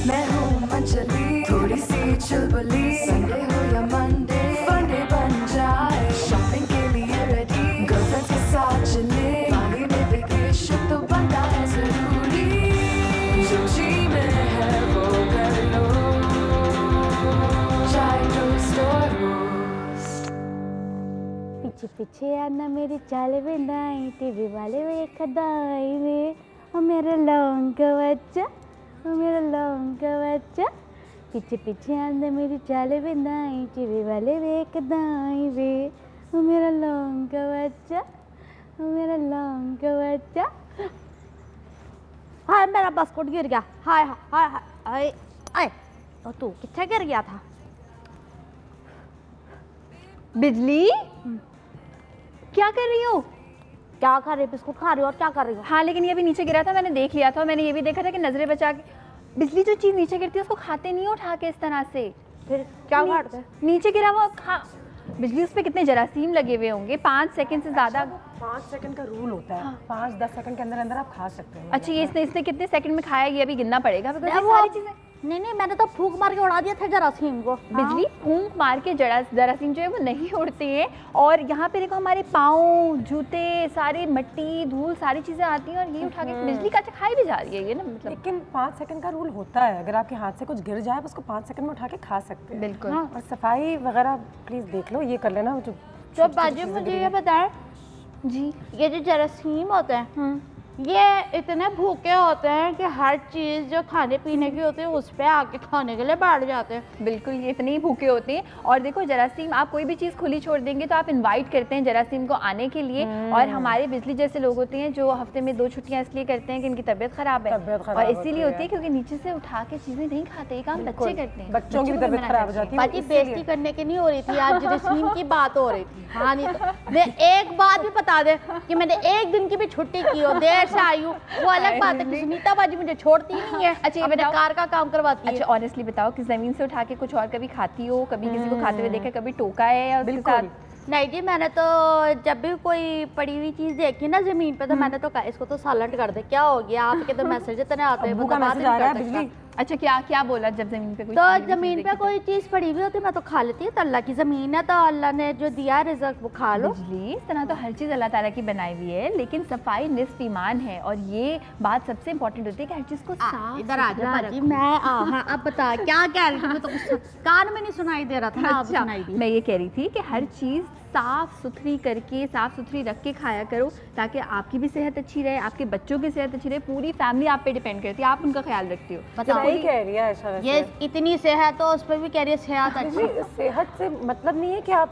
मैं हूँ मंचली, थोड़ी सी चुलबुली, संडे हो या मंडे, फंडे बन जाए, शॉपिंग के लिए रेडी, गर्लफ्रेंड्स के साथ चले, बाली में वेकेशन तो बनता है जरूरी, जो जी में है वो कर लो, चाय टोस्ट और रोस्ट। पीछे पीछे आना मेरी चाल बिंदाई, टीवी वाले वे खदाई वे, ओ मेरा लौंग का बच्चा, ओ मेरा लौंग का बच्चा। पीछे पीछे आना मेरी चाल बिंदाई, टीवी वाले वे खदाई वे, ओ मेरा लौंग का बच्चा, ओ मेरा लौंग का बच्चा। हाय मेरा बास्केट गिर गया, हाय हाय हाय हाय, और तू कितना गिर गया था? बिजली क्या कर रही हो? क्या कर रही हो? बिस्कुट खा रही हो और क्या कर रही हो? हाँ लेकिन ये भी नीचे गिरा था, मैंने देख लिया था। मैंने ये भी देखा था कि नजरें बचा के, बिजली जो चीज नीचे गिरती है उसको खाते नहीं हो उठा के इस तरह से। फिर क्या काटते हैं? नीचे गिरा हुआ खा। बिजली उस पर कितने जरासीम लगे हुए होंगे। 5 सेकंड से ज्यादा। 5 सेकंड का रूल होता है। 5-10 सेकंड के अंदर अंदर आप खा सकते हैं। अच्छा ये इसने कितने सेकंड में खाया ये अभी गिनना पड़ेगा। सारी चीजें नहीं मैंने तो फूंक मार के उड़ा दिया था जरासीम को। बिजली फूंक मार के जरासीम जो है वो नहीं उड़ते हैं। और यहाँ पे देखो हमारे पाँव, जूते, सारे मट्टी, धूल, सारी चीजें आती हैं और ये उठा के बिजली का खाई भी जा रही है ये ना। मतलब लेकिन 5 सेकंड का रूल होता है, अगर आपके हाथ से कुछ गिर जाए उसको 5 सेकंड में उठा के खा सकते हैं। बिल्कुल। और सफाई वगैरह प्लीज देख लो, ये कर लेना। जो बाजी मुझे ये बताएं जी, ये जो जरासीम होते हैं ये इतने भूखे होते हैं कि हर चीज़ जो खाने पीने की होती है उस पर आके खाने के लिए बैठ जाते हैं। बिल्कुल ये इतने ही भूखे होते हैं। और देखो जरासीम, आप कोई भी चीज़ खुली छोड़ देंगे तो आप इनवाइट करते हैं जरासीम को आने के लिए। और हमारे बिजली जैसे लोग होते हैं जो हफ्ते में 2 छुट्टियां इसलिए करते हैं कि इनकी तबीयत खराब है, और इसीलिए होती है क्योंकि नीचे से उठा के चीज़ें नहीं खाते। काम बच्चे करते हैं, बच्चों की तबीयत खराब हो जाती है। बाजी बेइज्जती करने की नहीं हो रही थी, आज जरासीम की बात हो रही थी। हाँ नहीं तो मैं एक बात भी बता दे कि मैंने एक दिन की भी छुट्टी की हो, देर से आई हूँ, वो अलग बात है कि सुनीता बाजी मुझे छोड़ती नहीं है। अच्छा ये बताओ, कार का काम करवाती है। अच्छा ऑनेस्टली बताओ कि जमीन से उठा के कुछ और कभी खाती हो? कभी किसी को खाते हुए देखा, कभी टोका है या उसके साथ? नहीं जी, मैंने तो जब भी कोई पड़ी हुई चीज देखी ना जमीन पे तो मैंने तो कहा इसको तो साइलेंट कर दे। क्या हो गया आपके तो मैसेज इतने आते हैं बिजली। अच्छा क्या बोला जब जमीन पे कोई तो जमीन पे कोई चीज पड़ी हुई होती मैं तो खा लेती है। तो अल्लाह की जमीन है तो अल्लाह ने जो दिया रिज़्क़ वो खा लो। बिजली इस तरह तो हर चीज़ अल्लाह ताला की बनाई हुई है, लेकिन सफाई निस्फ ईमान है। और ये बात सबसे इम्पोर्टेंट होती है कि हर चीज़ को साफ इधर आ जा बाजी। मैं हाँ अब बता क्या कह रही थी? तो कान में नहीं सुनाई दे रहा था। अच्छा मैं ये कह रही थी कि हर चीज़ साफ़ सुथरी करके, साफ़ सुथरी रख के खाया करो ताकि आपकी भी सेहत अच्छी रहे, आपके बच्चों की सेहत अच्छी रहे। पूरी फैमिली आप पे डिपेंड करती है, आप उनका ख्याल रखती हो। सही कह रही है ऐसा। ये इतनी सेहत हो उस पर भी कह रही है सेहत अच्छी। सेहत से मतलब नहीं है कि आप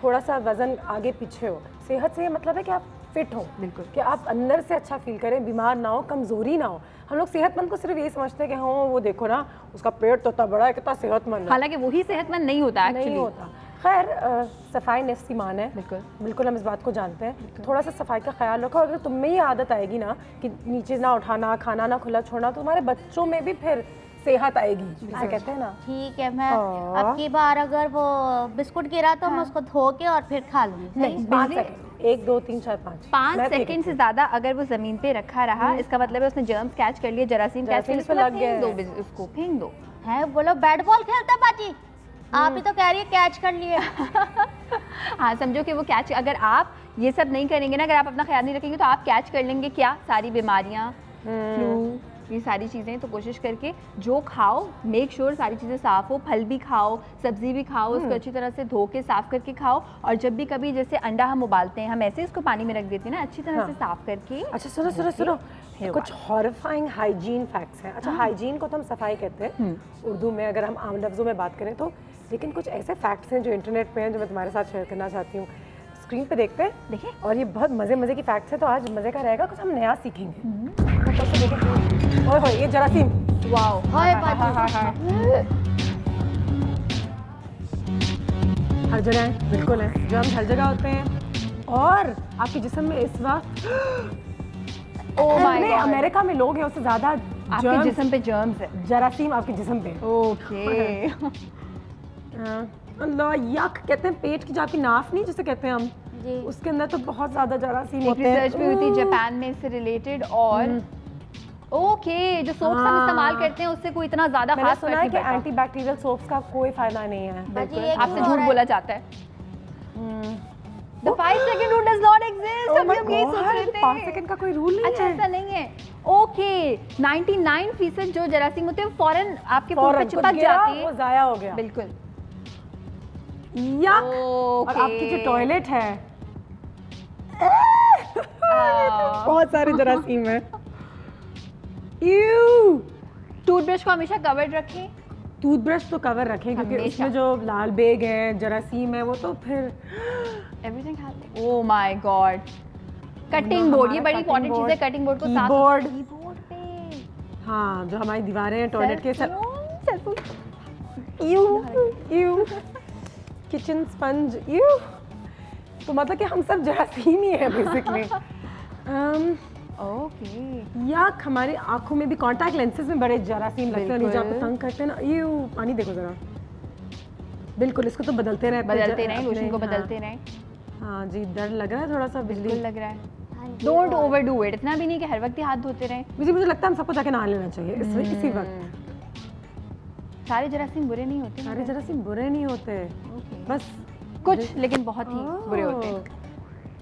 थोड़ा सा वजन आगे पीछे हो, सेहत से ये मतलब है कि आप फिट हो। बिल्कुल, कि आप अंदर से अच्छा फील करें, बीमार ना हो, कमजोरी ना हो। हम लोग सेहतमंद को सिर्फ ये समझते हैं कि हाँ वो देखो ना उसका पेट तो इतना बड़ा है, कितना सेहतमंद है। हालांकि वही सेहतमंद नहीं होता, नहीं होता। खैर सफाई निस्फ ईमान है। बिल्कुल हम इस बात को जानते हैं। थोड़ा सा सफाई का ख्याल रखो। अगर तुम में ये आदत आएगी ना कि नीचे ना उठाना, खाना ना खुला छोड़ना, तो तुम्हारे बच्चों में भी फिर सेहत आएगी, जिसे कहते हैं ना। ठीक है, मैं अब की बार अगर वो बिस्कुट गिरा तो मैं उसको धो के और फिर खा लूंगी। नहीं 5 सेकंड, 1 2 3 4 5 सेकंड से ज्यादा अगर वो जमीन पे रखा रहा इसका मतलब है उसने जर्म्स कैच कर लिए, जरासीम कैच कर लिए, लग गए, उसको फेंक दो। है बोलो बैट बॉल खेलते हैं बाजी, आप ही तो कह रही है कैच कर लिए। हाँ समझो कि वो कैच, अगर आप ये सब नहीं करेंगे ना, अगर आप अपना ख्याल नहीं रखेंगे तो आप कैच कर लेंगे क्या सारी बीमारियाँ, फ्लू, ये सारी चीज़ें। तो कोशिश करके जो खाओ मेक श्योर सारी चीज़ें साफ़ हो। फल भी खाओ, सब्जी भी खाओ, उसको अच्छी तरह से धो के साफ़ करके खाओ। और जब भी कभी जैसे अंडा हम उबालते हैं, हम ऐसे इसको पानी में रख देते हैं ना, अच्छी तरह से साफ़ करके। अच्छा सुनो कुछ हॉरिफाइंग हाइजीन फैक्ट्स हैं। अच्छा हाइजीन को तो हम सफाई कहते हैं उर्दू में, अगर हम आम लफ्ज़ों में बात करें तो। लेकिन कुछ ऐसे फैक्ट्स हैं जो इंटरनेट पे हैं जो मैं तुम्हारे साथ शेयर करना चाहती हूँ। स्क्रीन पे देखते हैं, देखिए। और ये बहुत मज़े की फैक्ट्स है, तो आज मज़े का रहेगा, कुछ हम नया सीखेंगे। ओए ये जरासीम, वाओ, हाय हर जगह है, बिल्कुल है, जर्म्स हर जगह होते हैं। और आपके जिस्म में इस वक्त अमेरिका में लोग हैं उससे ज्यादा आपके जिस्म पे जर्म्स है, जरासीम आपके जिस्म पे। ओके। अल्लाह यक, कहते हैं पेट की जो आपकी नाफ नहीं जिसे कहते हैं हम, उसके अंदर तो बहुत ज्यादा जरासीम होते हैं। रिसर्च भी हुई थी जापान में इससे रिलेटेड। और ओके, जो सोप्स हम इस्तेमाल करते हैं उससे कोई इतना ज्यादा मैंने खास सुना फर्क है नहीं कि पड़ता। एंटीबैक्टीरियल सोप्स का कोई फायदा नहीं है। बाजी ये आपसे क्यों हो झूठ रहा बोला है? जाता है। The 5 second rule does not exist. Oh अभी my हम यही सोच रहे God, थे। 5 सेकंड का कोई रूल नहीं अच्छा है। ऐसा नहीं है। ओके, 99% जो जरासीम होते हैं वो फौरन आपके फूड पे फौरन चिपक कुछ गिरा, जाते वो हैं। जाया हो गया। बिल्कुल। यक। और Okay. आपकी जो टॉयलेट है आ, बहुत सारे जरासीम है। यू। टूथब्रश को हमेशा कवर्ड रखें। टूथब्रश तो कवर रखें क्योंकि हमेशा। उसमें जो लाल बेग है, जरासीम है, वो तो फिर everything has. Oh my God. Cutting board, ये बड़ी इंपॉर्टेंट चीज है। कटिंग बोर्ड को साफ कीबोर्ड, कीबोर्ड पे हाँ जो हमारी दीवारें हैं टॉयलेट के सब। You you. Kitchen sponge. You. तो मतलब कि हम सब जरासीम ही है बेसिकली। ओके। या हमारी आंखों में भी कांटेक्ट लेंसेज में बड़े जरासीम लगते हैं, नीचे आपको बिल्कुल। तंग करते हैं ना। यू। पानी देखो जरा। बिल्कुल, इसको तो बदलते रहे बदलते रहें, लोशन को बदलते रहें। हाँ जी, डर लग रहा है थोड़ा सा बिल्कुल बिजली। लग रहा है। हाँ जी, डोंट और- ओवरडू इट। इतना भी नहीं कि हर वक्त ही हाथ धोते रहें। मुझे लगता है हम सबको जाके नहा लेना चाहिए इसी वक्त। सारे जरासीम बुरे नहीं होते। सारे जरासीम बुरे नहीं होते, Okay. बस कुछ लेकिन बहुत ही बुरे होते हैं।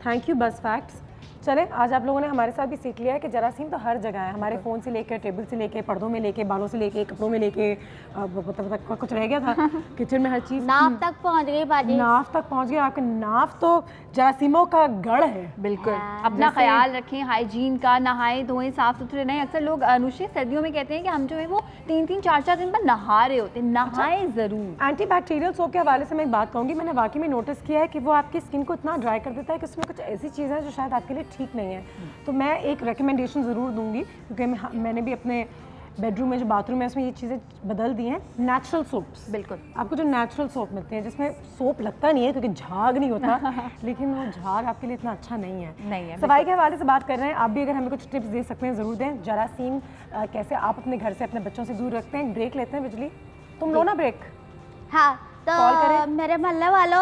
थैंक यू बस फैक्ट्स। चले, आज आप लोगों ने हमारे साथ भी सीख लिया है कि जरासीम तो हर जगह है, हमारे फ़ोन से लेके, टेबल से लेके, पर्दों में लेके, बालों से लेके, कपड़ों में लेके, कुछ रह गया था किचन में, हर चीज़। नाव तक पहुंच गई बाजी। नाव तक पहुंच गए। आपका नाव तो जरासीमों का गढ़ है। बिल्कुल। हाँ, अपना ख्याल रखें, हाइजीन का, नहाएं धोएं, साफ सुथरे रहें। अक्सर लोग अनुष्ठी सर्दियों में कहते हैं कि हम जो है वो 3-3, 4-4 दिन पर नहा रहे होते हैं। नहाएं जरूर। एंटीबैक्टीरियल सोप के हवाले से मैं एक बात कहूँगी, मैंने वाकई में नोटिस किया है कि वो आपकी स्किन को इतना ड्राई कर देता है कि उसमें कुछ ऐसी चीज़ें हैं जो शायद आपके लिए ठीक नहीं है। तो मैं एक रिकमेंडेशन ज़रूर दूंगी, क्योंकि मैंने भी अपने बेडरूम में जो बाथरूम है उसमें ये चीज़ें बदल दी हैं। नेचुरल सोप्स, बिल्कुल। आपको जो नेचुरल सोप मिलते हैं जिसमें सोप लगता नहीं है क्योंकि झाग नहीं होता लेकिन वो झाग आपके लिए इतना अच्छा नहीं है। नहीं है, सफाई के हवाले से बात कर रहे हैं, आप भी अगर हमें कुछ टिप्स दे सकते हैं ज़रूर दें। जरासीम कैसे आप अपने घर से अपने बच्चों से दूर रखते हैं। ब्रेक लेते हैं बिजली, तुम लो ना ब्रेक। हाँ कॉल तो करें? मेरे मोहल्ले वालों,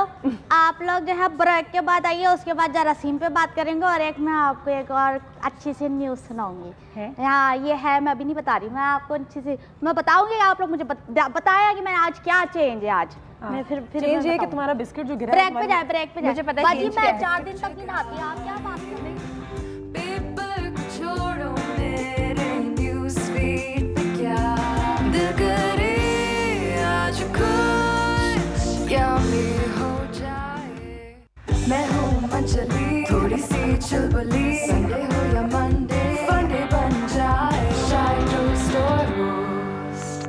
आप लोग जो है ब्रेक के बाद आइए, उसके बाद जरासीम पे बात करेंगे और एक मैं आपको एक और अच्छी सी न्यूज़ सुनाऊंगी। है? हाँ ये है, मैं अभी नहीं बता रही, मैं आपको अच्छी सी मैं बताऊंगी। आप लोग मुझे बताया कि मैंने आज क्या चेंज है आज। मैं फिर चेंज ये कि बताऊंगी। तुम्हारा बिस्किट जो गिरा है ब्रेक पे तुम्हारे- जाए, ब्रेक पे जाए। मुझे पता है बाजी change मैं क्या है। 4 दिन तक नहीं नहाती, आप क्या बात कर रहे हैं? पेपर को छोड़ो मेरे न्यूज़ फीड पे क्या दिल करे आज कुछ यम्मी हो जाए। मैं हूँ मंचली, थोड़ी सी चुलबुली, संडे हो या मंडे फंडे बन जाए। शाय रोस्ट और रोस्ट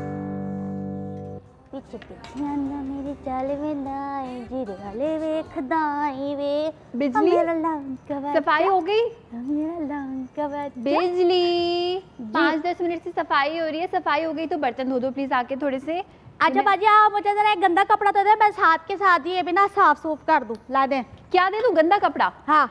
पीछे पीछे आना मेरी चाल में दाएं, जीरे वाले वे खदाई वे। बिजली? मेरा लौंग का बच्चा, सफाई हो गई? मेरा लौंग का बच्चा। बिजली 5-10 मिनट से सफाई हो रही है। सफाई हो गई तो बर्तन धो दो प्लीज आके थोड़े से। अच्छा बाजी आप मुझे जरा एक गंदा कपड़ा दे दे, मैं साथ के साथ ये भी ना साफ सूफ कर दूं। ला दे। क्या दे दूं? गंदा कपड़ा? हाँ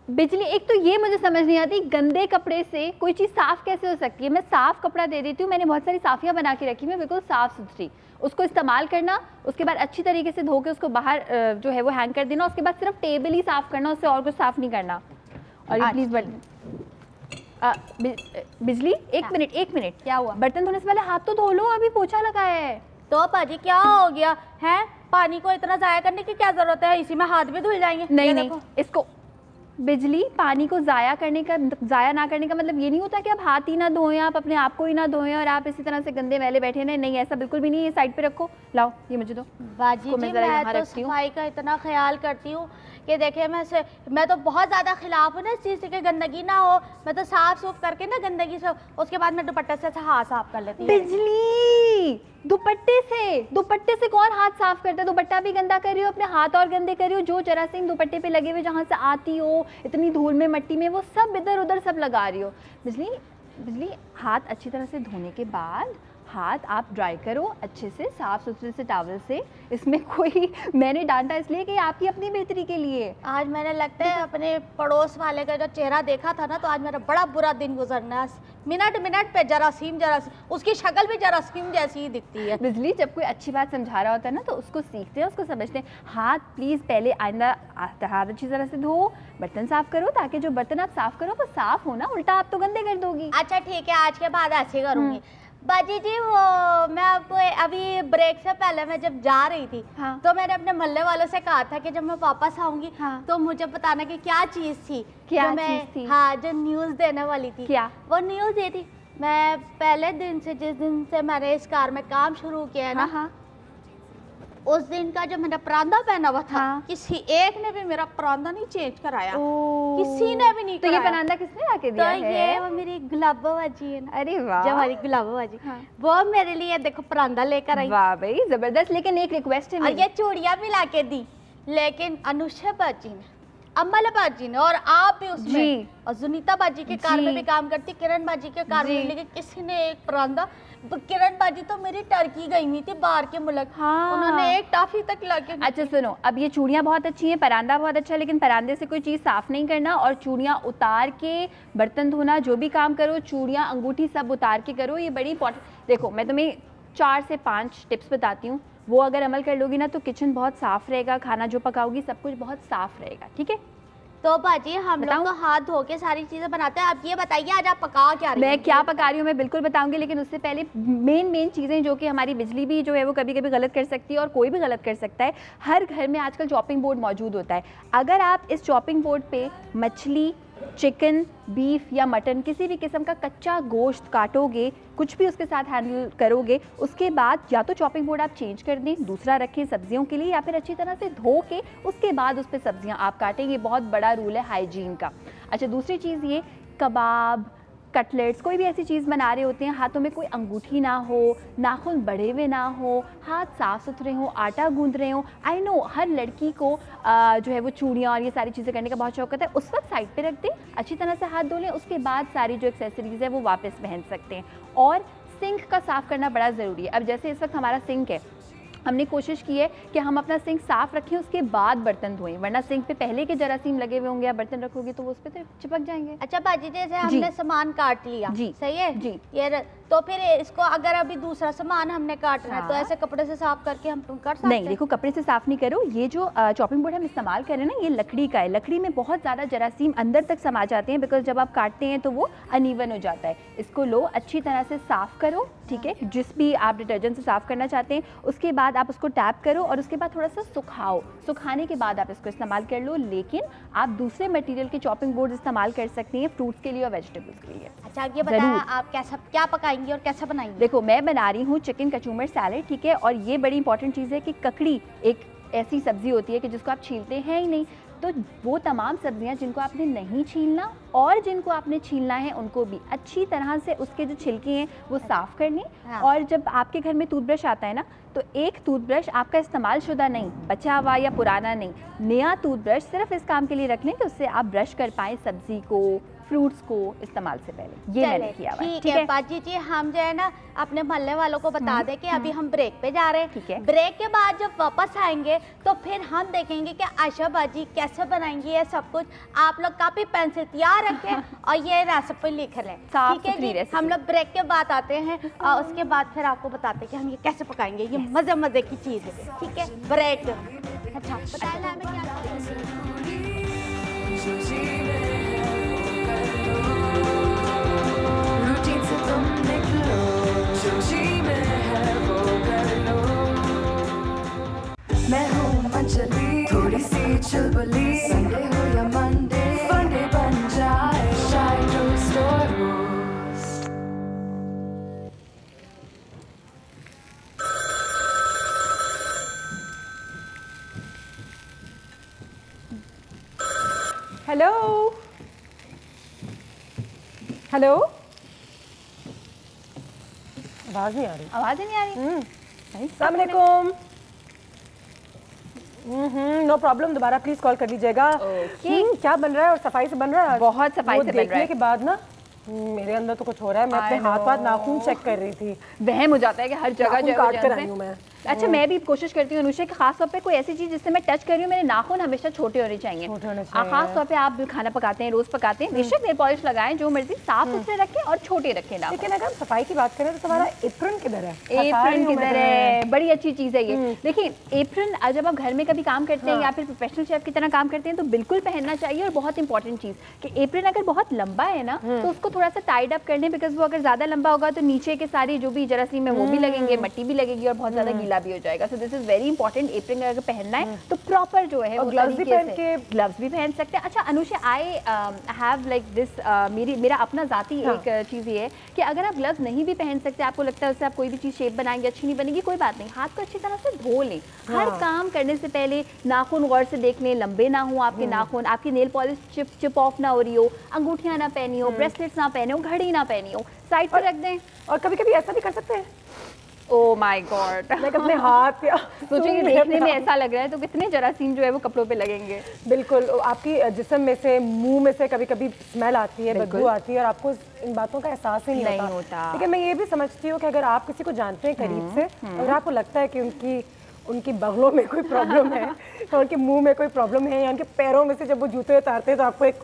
बिजली, एक तो ये मुझे समझ नहीं आती, गंदे कपड़े से कोई चीज़ साफ कैसे हो सकती है? मैं साफ कपड़ा दे देती हूँ, मैंने बहुत सारी साफियाँ बना के रखी हुई हैं बिल्कुल साफ सुथरी। उसको इस्तेमाल करना, उसके बाद अच्छी तरीके से धो के उसको बाहर जो है वो हैंग कर देना, उसके बाद सिर्फ टेबल ही साफ करना, उससे और कुछ साफ नहीं करना। और ये प्लीज़ बिजली एक मिनट क्या हुआ? बर्तन धोने से पहले हाथ तो धो लो, अभी पोछा लगाया है। तो बाजी क्या हो गया है? पानी को इतना जाया करने की क्या जरूरत है? इसी में हाथ भी धुल जाएंगे। नहीं ये नहीं, देखो। इसको बिजली पानी को ज़ाया ना करने का मतलब ये नहीं होता कि आप हाथ ही ना धोएं, आप अपने आप को ही ना धोएं और आप इसी तरह से गंदे मैले बैठे रहें। नहीं, ऐसा बिल्कुल भी नहीं है। साइड पे रखो, लाओ ये मुझे दो। बाजी इसको जी मैं जरा मैं यहाँ तो रखती हूँ। सफाई का इतना ख्याल करती हूँ कि देखिए मैं तो बहुत ज़्यादा खिलाफ हूँ ना इस चीज़ से कि गंदगी ना हो। मैं तो साफ सूफ करके ना गंदगी से उसके बाद मैं दुपट्टे से हाथ साफ कर लेती हूँ। बिजली दुपट्टे से कौन हाथ साफ करता है? दुपट्टा भी गंदा कर रही हो, अपने हाथ और गंदे कर रही हो। जो जरासीम दुपट्टे पे लगे हुए जहाँ से आती हो, इतनी धूल में मट्टी में, वो सब इधर उधर सब लगा रही हो। बिजली हाथ अच्छी तरह से धोने के बाद हाथ आप ड्राई करो अच्छे से, साफ सुथरे से टॉवल से। इसमें कोई मैंने डांटा इसलिए कि आपकी अपनी बेहतरी के लिए। आज मैंने लगता है अपने पड़ोस वाले का जो चेहरा देखा था ना, तो आज मेरा बड़ा बुरा दिन गुजरना है। मिनट मिनट पे जरासीम उसकी शक्ल भी जरासीम जैसी ही दिखती है। बिजली जब कोई अच्छी बात समझा रहा होता है ना, तो उसको सीखते हैं, उसको समझते हैं। हाथ प्लीज़ पहले आइंदा हाथ अच्छी तरह से धो, बर्तन साफ करो, ताकि जो बर्तन आप साफ करो वो साफ हो ना, उल्टा आप तो गंदे कर दोगी। अच्छा ठीक है, आज के बाद ऐसे करूंगी। बाजी जी वो मैं आपको अभी ब्रेक से पहले मैं जब जा रही थी, हाँ। तो मैंने अपने मोहल्ले वालों से कहा था कि जब मैं वापस आऊंगी, हाँ। तो मुझे बताना कि क्या चीज़ थी, क्या जो मैं चीज़ थी? हाँ जो न्यूज़ देने वाली थी। क्या? वो न्यूज़ ये थी, मैं पहले दिन से, जिस दिन से मैंने इस कार में काम शुरू किया है ना, हाँ। उस दिन का जो मैंने परांदा पहना हुआ था, हाँ। किसी एक ने भी मेरा परांदा नहीं चेंज कराया, किसी ने भी नहीं तो ये कराया। परांदा किसने लाके दिया तो है? ये वो मेरी गुलाबो बाजी है ना, अरे वाह, जो हमारी गुलाबो बाजी, हाँ। वो मेरे लिए देखो परांदा लेकर आई। वाह भाई जबरदस्त। लेकिन एक रिक्वेस्ट है और मेरी। ये चूड़ियां भी लाके दी, लेकिन अनुषा बाजी ने, अम्बल बाजी ने, और आप भी उसमें, जी। और सुनीता बाजी के कार जी। में भी काम करती, किरण बाजी के कार में, जी। लेकिन किसी ने एक परांदा, किरण बाजी तो मेरी टर्की गई हुई थी बाहर के मुल्क, हाँ। उन्होंने एक टाफी तक लाके। अच्छा सुनो, अब ये चूड़ियाँ बहुत अच्छी हैं, परांदा बहुत अच्छा है, लेकिन परांदे से कोई चीज़ साफ़ नहीं करना, और चूड़ियाँ उतार के बर्तन धोना, जो भी काम करो चूड़ियाँ अंगूठी सब उतार के करो, ये बड़ी इंपॉर्टेंट। देखो मैं तुम्हें 4 से 5 टिप्स बताती हूँ, वो अगर अमल कर लोगी ना तो किचन बहुत साफ़ रहेगा, खाना जो पकाओगी सब कुछ बहुत साफ़ रहेगा, ठीक है? तो बाजी हम लोग तो हाथ धो के सारी चीजें बनाते हैं। आप ये बताइए आज आप पका क्या रही हैं? मैं क्या पका रही हूँ मैं बिल्कुल बताऊंगी, लेकिन उससे पहले मेन चीज़ें जो कि हमारी बिजली भी जो है वो कभी कभी गलत कर सकती है और कोई भी गलत कर सकता है। हर घर में आजकल चॉपिंग बोर्ड मौजूद होता है। अगर आप इस चॉपिंग बोर्ड पे मछली, चिकन, बीफ या मटन किसी भी किस्म का कच्चा गोश्त काटोगे, कुछ भी उसके साथ हैंडल करोगे, उसके बाद या तो चॉपिंग बोर्ड आप चेंज कर दें, दूसरा रखें सब्जियों के लिए, या फिर अच्छी तरह से धो के उसके बाद उस पर सब्जियां आप काटें। ये बहुत बड़ा रूल है हाइजीन का। अच्छा दूसरी चीज़ ये, कबाब, कटलेट्स, कोई भी ऐसी चीज़ बना रहे होते हैं, हाथों में कोई अंगूठी ना हो, नाखून बढ़े हुए ना हो, हाथ साफ सुथरे हों, आटा गूंद रहे हों। आई नो हर लड़की को जो है वो चूड़ियाँ और ये सारी चीज़ें करने का बहुत शौक होता है। उस वक्त साइड पे रख दें, अच्छी तरह से हाथ धो लें, उसके बाद सारी जो एक्सेसरीज़ है वो वापस पहन सकते हैं। और सिंक का साफ़ करना बड़ा ज़रूरी है। अब जैसे इस वक्त हमारा सिंक है, हमने कोशिश की है कि हम अपना सिंक साफ़ रखें, उसके बाद बर्तन धोएं, वरना सिंक पे पहले के जरासीम लगे हुए होंगे, या बर्तन रखोगे तो वो उस पर तो चिपक जाएंगे। अच्छा बाजी जैसे हमने सामान काट लिया, जी। सही है जी। ये तो फिर इसको अगर अभी दूसरा सामान हमने काटना है तो ऐसे कपड़े से साफ करके हम कर सकते हैं? नहीं, देखो कपड़े से साफ नहीं करो। ये जो चॉपिंग बोर्ड हम इस्तेमाल कर रहे हैं ना, ये लकड़ी का है। लकड़ी में बहुत ज़्यादा जरासीम अंदर तक समा जाते हैं, बिकॉज जब आप काटते हैं तो वो अनइवन हो जाता है। इसको लो, अच्छी तरह से साफ़ करो, ठीक है, जिस भी आप डिटर्जेंट से साफ़ करना चाहते हैं। उसके बाद आप उसको टैप करो और उसके बाद थोड़ा सा सुखाओ, सुखाने के बाद आप इसको इस्तेमाल कर लो। लेकिन आप दूसरे मटेरियल के चॉपिंग बोर्ड इस्तेमाल कर सकते हैं फ्रूट्स के लिए और वेजिटेबल्स के लिए। अच्छा ये बताया आप क्या पकाएंगी और कैसे बनाएंगी? देखो मैं बना रही हूँ चिकन कचूमर सैलेड, ठीक है, और ये बड़ी इंपॉर्टेंट चीज़ है कि ककड़ी एक ऐसी सब्ज़ी होती है कि जिसको आप छीलते हैं ही नहीं। तो वो तमाम सब्जियां जिनको आपने नहीं छीलना और जिनको आपने छीलना है उनको भी अच्छी तरह से उसके जो छिलके हैं वो साफ़ कर लें। हाँ। और जब आपके घर में टूथब्रश आता है ना, तो एक टूथब्रश आपका इस्तेमाल शुदा नहीं, बचा हुआ या पुराना नहीं, नया टूथब्रश सिर्फ इस काम के लिए रख लें कि उससे आप ब्रश कर पाएँ सब्ज़ी को, फ्रूट्स को इस्तेमाल से पहले। ये मैंने किया हुआ है, ठीक है बाजी जी। हम जो है ना अपने मोहल्ले वालों को बता दें कि अभी हम ब्रेक पे जा रहे हैं, ठीक है। ब्रेक के बाद जब वापस आएंगे तो फिर हम देखेंगे कि आशा बाजी कैसे बनाएंगी ये सब कुछ। आप लोग कापी पेंसिल तैयार रखें और ये रेसिपी लिख लें, ठीक है जी। हम लोग ब्रेक के बाद आते हैं और उसके बाद फिर आपको बताते हैं कि हम ये कैसे पकाएंगे। ये मज़े मज़े की चीज़ है, ठीक है। ब्रेक। अच्छा बताया ना हमें क्या रूटीन से तुम निकलो, जो जी में है वो कर लो। मैं हूँ मंचली, थोड़ी सी चुलबुली, संडे हो या मंडे, फंडे बन जाए शाय टू स्टोर रोस्ट। हेलो हेलो, आवाज़ नहीं आ रही। आवाज़ ही नहीं आ रही। अस्सलाम वालेकुम। नो प्रॉब्लम, दोबारा प्लीज कॉल कर लीजिएगा। क्या बन रहा है और सफाई से बन रहा है? बहुत सफाई से बन रहा है। देखने के बाद ना मेरे अंदर तो कुछ हो रहा है। मैं अपने हाथ पाथ नाखून चेक कर रही थी। वहम हो जाता है कि हर जगह जो काट कर आई हूं मैं। अच्छा, मैं भी कोशिश करती हूँ अनुषा कि खास तौर पे कोई ऐसी चीज़ जिससे मैं टच कर रही हूँ, मेरे नाखून हमेशा छोटे होने चाहिए। खास तौर पे आप खाना पकाते हैं, रोज पकाते हैं, बेशक नेल पॉलिश लगाएं, जो मर्जी, साफ सुथरे रखें और छोटे रखें ना। लेकिन अगर हम सफाई की बात करें तो तुम्हारा एप्रन किधर है? एप्रन किधर है? बड़ी अच्छी चीज़ है ये। देखिए, एप्रन जब आप घर में कभी काम करते हैं या फिर प्रोफेशनल शेफ की तरह काम करते हैं तो बिल्कुल पहनना चाहिए। और बहुत इंपॉर्टेंट चीज़ कि एप्रन अगर बहुत लंबा है ना तो उसको थोड़ा सा टाइड अप कर दें, बिकॉज वो अगर ज़्यादा लंबा होगा तो नीचे के सारी जो भी जरासीम है वो भी लगेंगे, मट्टी भी लगेगी और बहुत ज़्यादा गीला भी हो जाएगा। So this is very important. Apron अगर पहनना है तो प्रॉपर जो है वो ग्लव्स भी पहन के, ग्लव्स भी पहन सकते हैं। अच्छा Anusha, I have like this, मेरा अपना ज़ाती एक चीज़ ये है कि अगर आप ग्लव्स नहीं भी पहन सकते, आपको लगता है उससे आप कोई भी चीज़ शेप बनाएंगे अच्छी नहीं बनेगी, कोई बात नहीं, हाथ को अच्छी तरह से धो लें। हर काम करने से पहले नाखून गौर से देख लें, लंबे ना हो आपके नाखून, आपकी नेल पॉलिश चिप ऑफ ना हो रही हो, अंगूठियाँ ना पहनी हो, ब्रेसलेट्स ना पहने हो, घड़ी ना पहनी हो, साइड पर रख दें। और कभी कभी ऐसा भी कर सकते हैं, ओह माय गॉड, लाइक अपने हाथ या सोचिए देखने में ऐसा लग रहा है तो कितने जरासीम जो है वो कपड़ों पे लगेंगे। बिल्कुल, आपकी जिस्म में से, मुंह में से कभी कभी स्मेल आती है, बदबू आती है और आपको इन बातों का एहसास ही नहीं होता। लेकिन मैं ये भी समझती हूँ कि अगर आप किसी को जानते हैं करीब से, अगर आपको लगता है कि उनकी बगलों में कोई प्रॉब्लम है और उनके मुंह में कोई प्रॉब्लम है या उनके पैरों में से जब वो जूते उतारते हैं तो आपको एक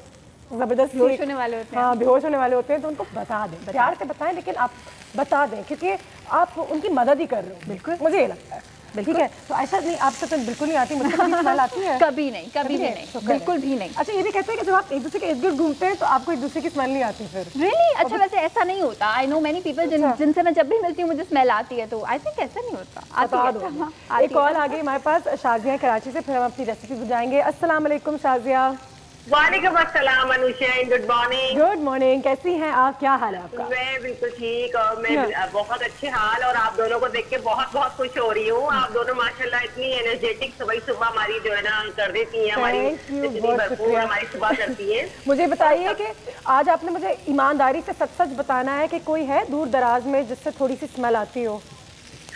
जबरदस्त बेहोश होने वाले होते हैं। हाँ, बेहोश होने वाले होते हैं, तो उनको बता दें, प्यार से बताएं, लेकिन आप बता दें क्योंकि आप उनकी मदद ही कर रहे हो। बिल्कुल, मुझे ये लगता है। ठीक है, तो आयशा नहीं, आपसे तो बिल्कुल नहीं आती, मुझे कभी स्मेल आती है? कभी नहीं, कभी भी नहीं, बिल्कुल भी नहीं। अच्छा, ये भी कहते हैं कि जब आप एक दूसरे के इर्द गिर्द घूमते हैं तो आपको एक दूसरे की स्मेल नहीं आती फिर? रियली? अच्छा, वैसे ऐसा नहीं होता। आई नो मेनी पीपल जिनसे मैं जब भी मिलती हूँ मुझे स्मेल आती है, तो आई थिंक ऐसा नहीं होता। एक कॉल आ गई हमारे पास शाजिया कराची से, फिर हम अपनी रेसिपी बुझाएंगे। अस्सलाम वालेकुम शाजिया। वालेकुम अस्सलाम Anusha, good morning. Good morning, कैसी हैं आप? क्या हाल है आपका? मैं बिल्कुल ठीक और मैं बहुत अच्छे हाल, और आप दोनों को देख के बहुत बहुत खुश हो रही हूँ। आप दोनों माशाल्लाह इतनी एनर्जेटिक सुबह हमारी जो है ना कर देती हैं, हमारी इतनी भरपूर हमारी सुबह करती है। मुझे बताइए कि आज आपने मुझे ईमानदारी से सच बताना है कि कोई है दूर दराज में जिससे थोड़ी सी स्मेल आती हो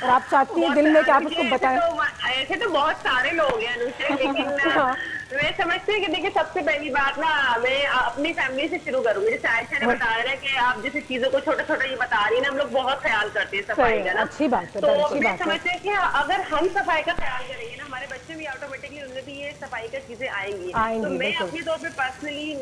और आप चाहती हैं दिल में कि आप उसको बताएं? ऐसे तो बहुत सारे लोग हैं अनुषा, लेकिन मैं समझती हूँ कि देखिए सबसे पहली बात ना मैं अपनी फैमिली से शुरू करूंगी। जैसे आयशा ने बताया है कि आप जैसे चीजों को छोटा छोटा ये बता रही है ना, हम लोग बहुत ख्याल करते हैं सफाई का ना। अच्छी बात है। तो मैं समझती हूँ कि अगर हम सफाई का ख्याल करेंगे ना, हमारे बच्चे भी ऑटोमेटिकली उनमें भी ये सफाई का चीजें आएंगी। तो मैं अपने तौर पर पर्सनली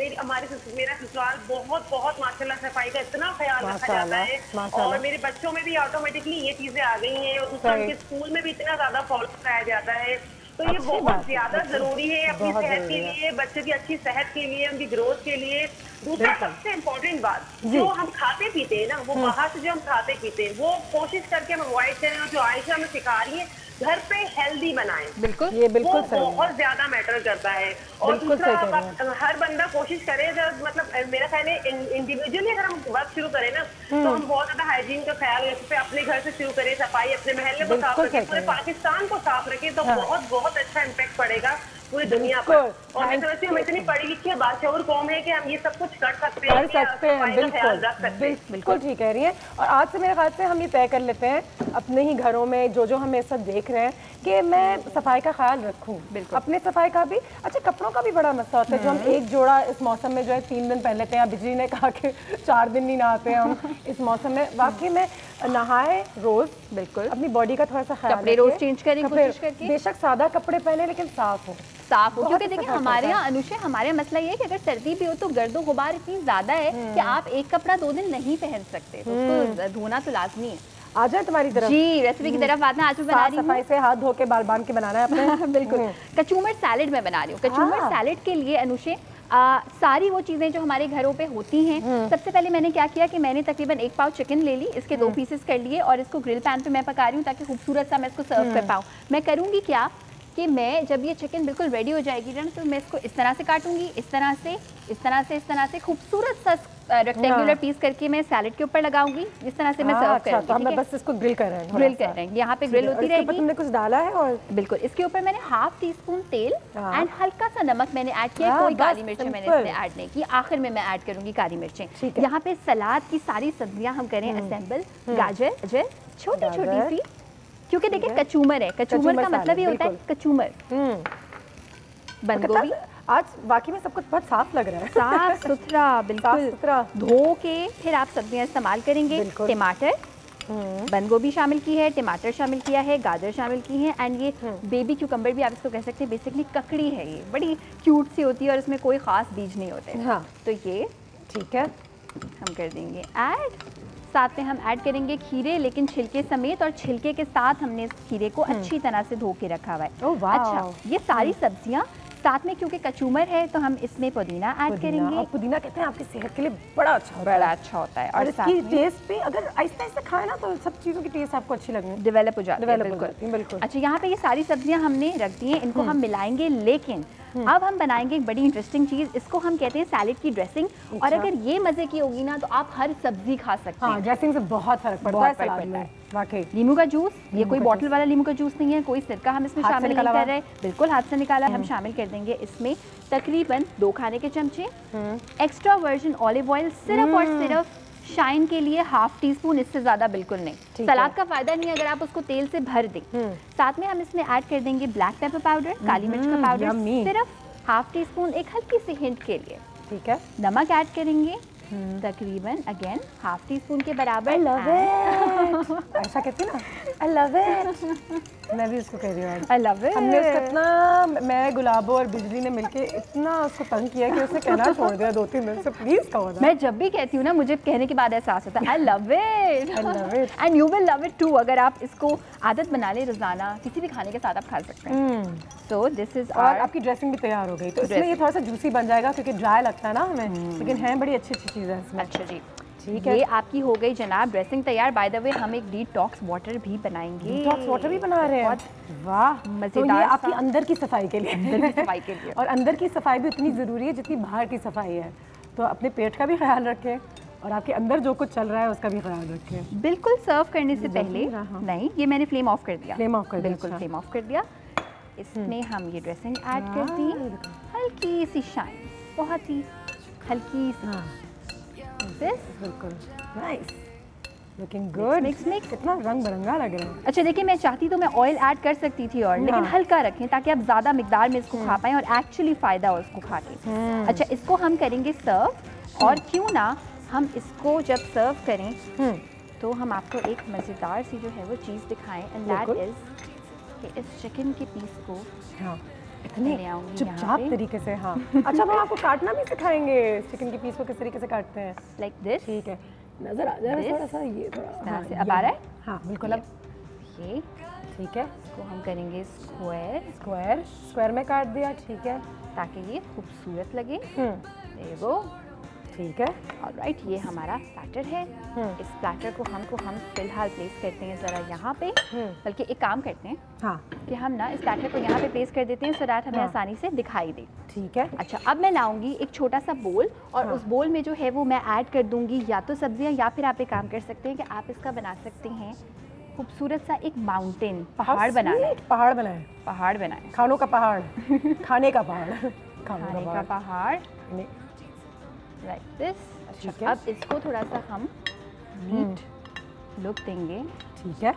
मेरा ससुराल बहुत माशाल्लाह सफाई का इतना ख्याल रखा जाता है, और मेरे बच्चों में भी ऑटोमेटिकली ये चीजें आ गई हैं, और दूसरा उनके स्कूल में भी इतना ज्यादा फॉलो कराया जाता है। तो ये बहुत ज्यादा जरूरी है अपनी सेहत के लिए, बच्चे की अच्छी सेहत के लिए, उनकी ग्रोथ के लिए। दूसरा सबसे इम्पोर्टेंट बात, जो हम खाते पीते हैं ना, वो बाहर से जो हम खाते पीते हैं वो कोशिश करके हम अवॉइड करें, और जो आयशा हमें सिखा रही है घर पे हेल्दी बनाएं। बिल्कुल, ये बिल्कुल सही, बहुत ज्यादा मैटर करता है। और दूसरा हर बंदा कोशिश करे, मतलब मेरा ख्याल है इंडिविजुअली अगर हम वर्क शुरू करें ना तो हम बहुत ज्यादा हाइजीन का ख्याल रखें, अपने घर से शुरू करें, सफाई अपने महल्ले को साफ रखें, पूरे पाकिस्तान को साफ रखें, तो बहुत अच्छा इम्पैक्ट पड़ेगा पूरी दुनिया पर। और मैं समझती हूँ हम इतनी पढ़ी लिखी बादशाहूर कौम है कि हम ये सब कुछ कर सकते हैं, बिल्कुल ठीक कह रही है। और आज से मेरे ख्याल से हम ये तय कर लेते हैं अपने ही घरों में जो हमें सब देख रहे हैं कि मैं सफाई का ख्याल रखूँ, अपने सफाई का भी। अच्छा, कपड़ों का भी बड़ा मसला होता है, जो हम एक जोड़ा इस मौसम में जो है 3 दिन पहन लेते हैं, बिजली ने कहा कि 4 दिन नहीं नहाते हम इस मौसम में। वाकई में नहाए रोज, बिल्कुल अपनी बॉडी का थोड़ा सा ख्याल, कपड़े रोज चेंज करें कोशिश करके, बेशक सादा कपड़े पहने लेकिन साफ हो क्योंकि देखिए हमारे यहाँ अनुषा, हमारे मसला ये है कि अगर सर्दी भी हो तो गर्दो गुबार इतनी ज्यादा है कि आप एक कपड़ा 2 दिन नहीं पहन सकते, तो उसको धोना तो लाजमी है। आ जाए तुम्हारी तरफ जी, रेसिपी की तरफ आना। आज मैं बना रही हूँ, सफाई से हाथ धो के बाल बांध के बनाना है अपने। बिल्कुल, कचूमर सैलेड में बना रही हूँ। कचूमर सैलेड के लिए अनुषा सारी वो चीज़ें जो हमारे घरों पे होती हैं, सबसे पहले मैंने क्या किया कि मैंने तकरीबन 1 पाव चिकन ले ली, इसके 2 पीसेस कर लिए और इसको ग्रिल पैन पे मैं पका रही हूँ ताकि खूबसूरत सा मैं इसको सर्व कर पाऊँ। मैं करूँगी क्या कि मैं जब ये चिकन बिल्कुल रेडी हो जाएगी ना, तो मैं इसको इस तरह से काटूंगी, इस तरह से खूबसूरत सा रेक्टेंगुलर पीस करके मैं सैलेड के ऊपर लगाऊंगी। इस तरह से मैं सर्व करूंगी। तो हम बस इसको ग्रिल कर रहे हैं, यहाँ पे ग्रिल होती रहेगी। तुमने कुछ डाला है? और बिल्कुल, इसके ऊपर मैंने ½ टीस्पून तेल एंड हल्का सा नमक मैंने ऐड किया, कोई काली मिर्चें मैंने इसमें ऐड नहीं की, आखिर में मैं ऐड करूंगी काली मिर्चें। यहाँ पे सलाद की सारी सब्जियां हम करें असेंबल, गाजर छोटी छोटी सी, क्योंकि देखिए कचूमर है, कचूमर का मतलब ये होता है कचूमर, बंद गोभी। आज वाकई में सब कुछ बहुत साफ लग रहा है। साफ सुथरा, बिल्कुल साफ सुथरा। धो के फिर आप सब्जियां इस्तेमाल करेंगे। टमाटर, बंद गोभी शामिल की है, टमाटर शामिल किया है, गाजर शामिल की है, एंड ये बेबी क्यूकम्बर भी आप इसको कह सकते हैं। बेसिकली ककड़ी है, ये बड़ी क्यूट सी होती है और इसमें कोई ख़ास बीज नहीं होते। हाँ तो ये ठीक है, हम कर देंगे ऐड। साथ में हम ऐड करेंगे खीरे, लेकिन छिलके समेत, और छिलके के साथ हमने इस खीरे को अच्छी तरह से धो के रखा हुआ है। ओह वाह। अच्छा, ये सारी सब्जियां साथ में, क्योंकि कचूमर है तो हम इसमें पुदीना ऐड करेंगे। पुदीना कहते हैं आपकी सेहत के लिए बड़ा अच्छा होता है। बड़ा अच्छा होता है। और इसकी टेस्ट भी अगर आहिस्ता आहिस्ता खाए ना तो सब चीज़ों की टेस्ट आपको अच्छी लगनी डेवलप हो जाती है। बिल्कुल। अच्छा, यहाँ पे ये सारी सब्जियां हमने रख दी हैं, इनको हम मिलाएंगे, लेकिन अब हम बनाएंगे एक बड़ी इंटरेस्टिंग चीज़, इसको हम कहते हैं सैलेड की ड्रेसिंग। और अगर ये मज़े की होगी ना तो आप हर सब्जी खा सकते हैं। ड्रेसिंग से बहुत फर्क पड़ता है सलाद में वाकई। नींबू का जूस, ये कोई बॉटल वाला नींबू का जूस नहीं है, कोई सिरका हम इसमें शामिल नहीं कर रहे, बिल्कुल हाथ से निकाला। हम शामिल कर देंगे इसमें तकरीबन 2 खाने के चमचे एक्स्ट्रा वर्जिन ऑलिव ऑयल, सिर्फ और सिर्फ शाइन के लिए 1/2 टीस्पून, इससे ज़्यादा बिल्कुल नहीं। सलाद का फ़ायदा नहीं है अगर आप उसको तेल से भर दें। साथ में हम इसमें ऐड कर देंगे ब्लैक पेपर पाउडर, काली मिर्च का पाउडर, सिर्फ 1/2 टीस्पून, एक हल्की सी हिंट के लिए। ठीक है। नमक ऐड करेंगे तकरीबन अगेन 1/2 टीस्पून के बराबर। I love it। ऐसा कहती ना, I love it। मैं भी उसको कह रही हूँ I love it। हमने उसको इतना, मैं गुलाबो और बिजली ने मिलके इतना उसको तंग किया कि उसने कहना छोड़ दिया 2-3 दिन से। प्लीज कहो ना। मैं जब भी कहती हूँ ना, मुझे कहने के बाद एहसास होता है I love it। I love it। And you will love it too। अगर आप इसको आदत बना ले, रोजाना किसी भी खाने के साथ आप खा सकते हैं। So this is और आपकी ड्रेसिंग भी तैयार हो गई, तो इसमें ये थोड़ा सा जूसी बन जाएगा क्योंकि ड्राई लगता है ना हमें, लेकिन है बड़ी अच्छी अच्छी चीज़ है इसमें। अच्छा जी, ठीक है। ये आपकी हो गई जनाब ड्रेसिंग तैयार। बाय द वे हम एक डिटॉक्स वाटर भी बनाएंगे। डिटॉक्स वाटर भी बना रहे हैं? वाह, मजेदार। तो ये आपकी अंदर की सफाई के लिए, अंदर की सफाई के लिए। और अंदर की सफाई भी उतनी ज़रूरी है जितनी बाहर की सफाई है। तो अपने पेट का भी ख्याल रखें और आपके अंदर जो कुछ चल रहा है उसका भी ख्याल रखें। बिल्कुल सर्व करने से पहले नहीं, ये मैंने फ्लेम ऑफ कर दिया। फ्लेम ऑफ कर दिया, बिल्कुल फ्लेम ऑफ कर दिया। इसमें हम ये ड्रेसिंग ऐड कर दी, हल्की सी शाइन, बहुत ही हल्की सी। बिल्कुल नाइस, लुकिंग गुड। मिक्स कितना रंग बिरंगा लग रहा है। अच्छा देखिए, मैं चाहती तो मैं ऑयल ऐड कर सकती थी और, लेकिन हल्का रखें ताकि आप ज़्यादा मिकदार में इसको खा पाएं और एक्चुअली फ़ायदा हो इसको खा के। अच्छा, इसको हम करेंगे सर्व, और क्यों ना हम इसको जब सर्व करें तो हम आपको एक मज़ेदार सी जो है वो चीज़ दिखाएं, एंड दैट इज़ कि इस चिकन के पीस को इतने चुपचाप तरीके से। अच्छा, हम आपको काटना भी सिखाएंगे, चिकन के पीस को किस तरीके से काटते हैं। Like this. ठीक है, नजर आ जाए थोड़ा सा, ये थोड़ा से अब आ रहा है। हाँ बिल्कुल। अब ये ठीक है, इसको हम करेंगे स्क्वायर। स्क्वायर में काट दिया। ठीक है, ताकि ये खूबसूरत लगे। ये वो ठीक है। ऑलराइट, ये हमारा प्लैटर है। इस प्लैटर को हम फिलहाल प्लेस करते हैं ज़रा यहाँ पे, बल्कि एक काम करते हैं कि हम ना इस प्लैटर को यहाँ पे प्लेस कर देते हैं सो दैट हमें आसानी से दिखाई दे। ठीक है। अच्छा, अब मैं लाऊंगी एक छोटा सा बोल, और उस बोल में जो है वो मैं ऐड कर दूंगी या तो सब्जियाँ, या फिर आप एक काम कर सकते हैं कि आप इसका बना सकते हैं खूबसूरत सा एक माउंटेन, पहाड़ बनाना। पहाड़ बनाए, खानों का पहाड़। खाने का पहाड़। खाने का पहाड़, लाइक दिस। अब इसको थोड़ा सा हम नीट लुक देंगे। ठीक है,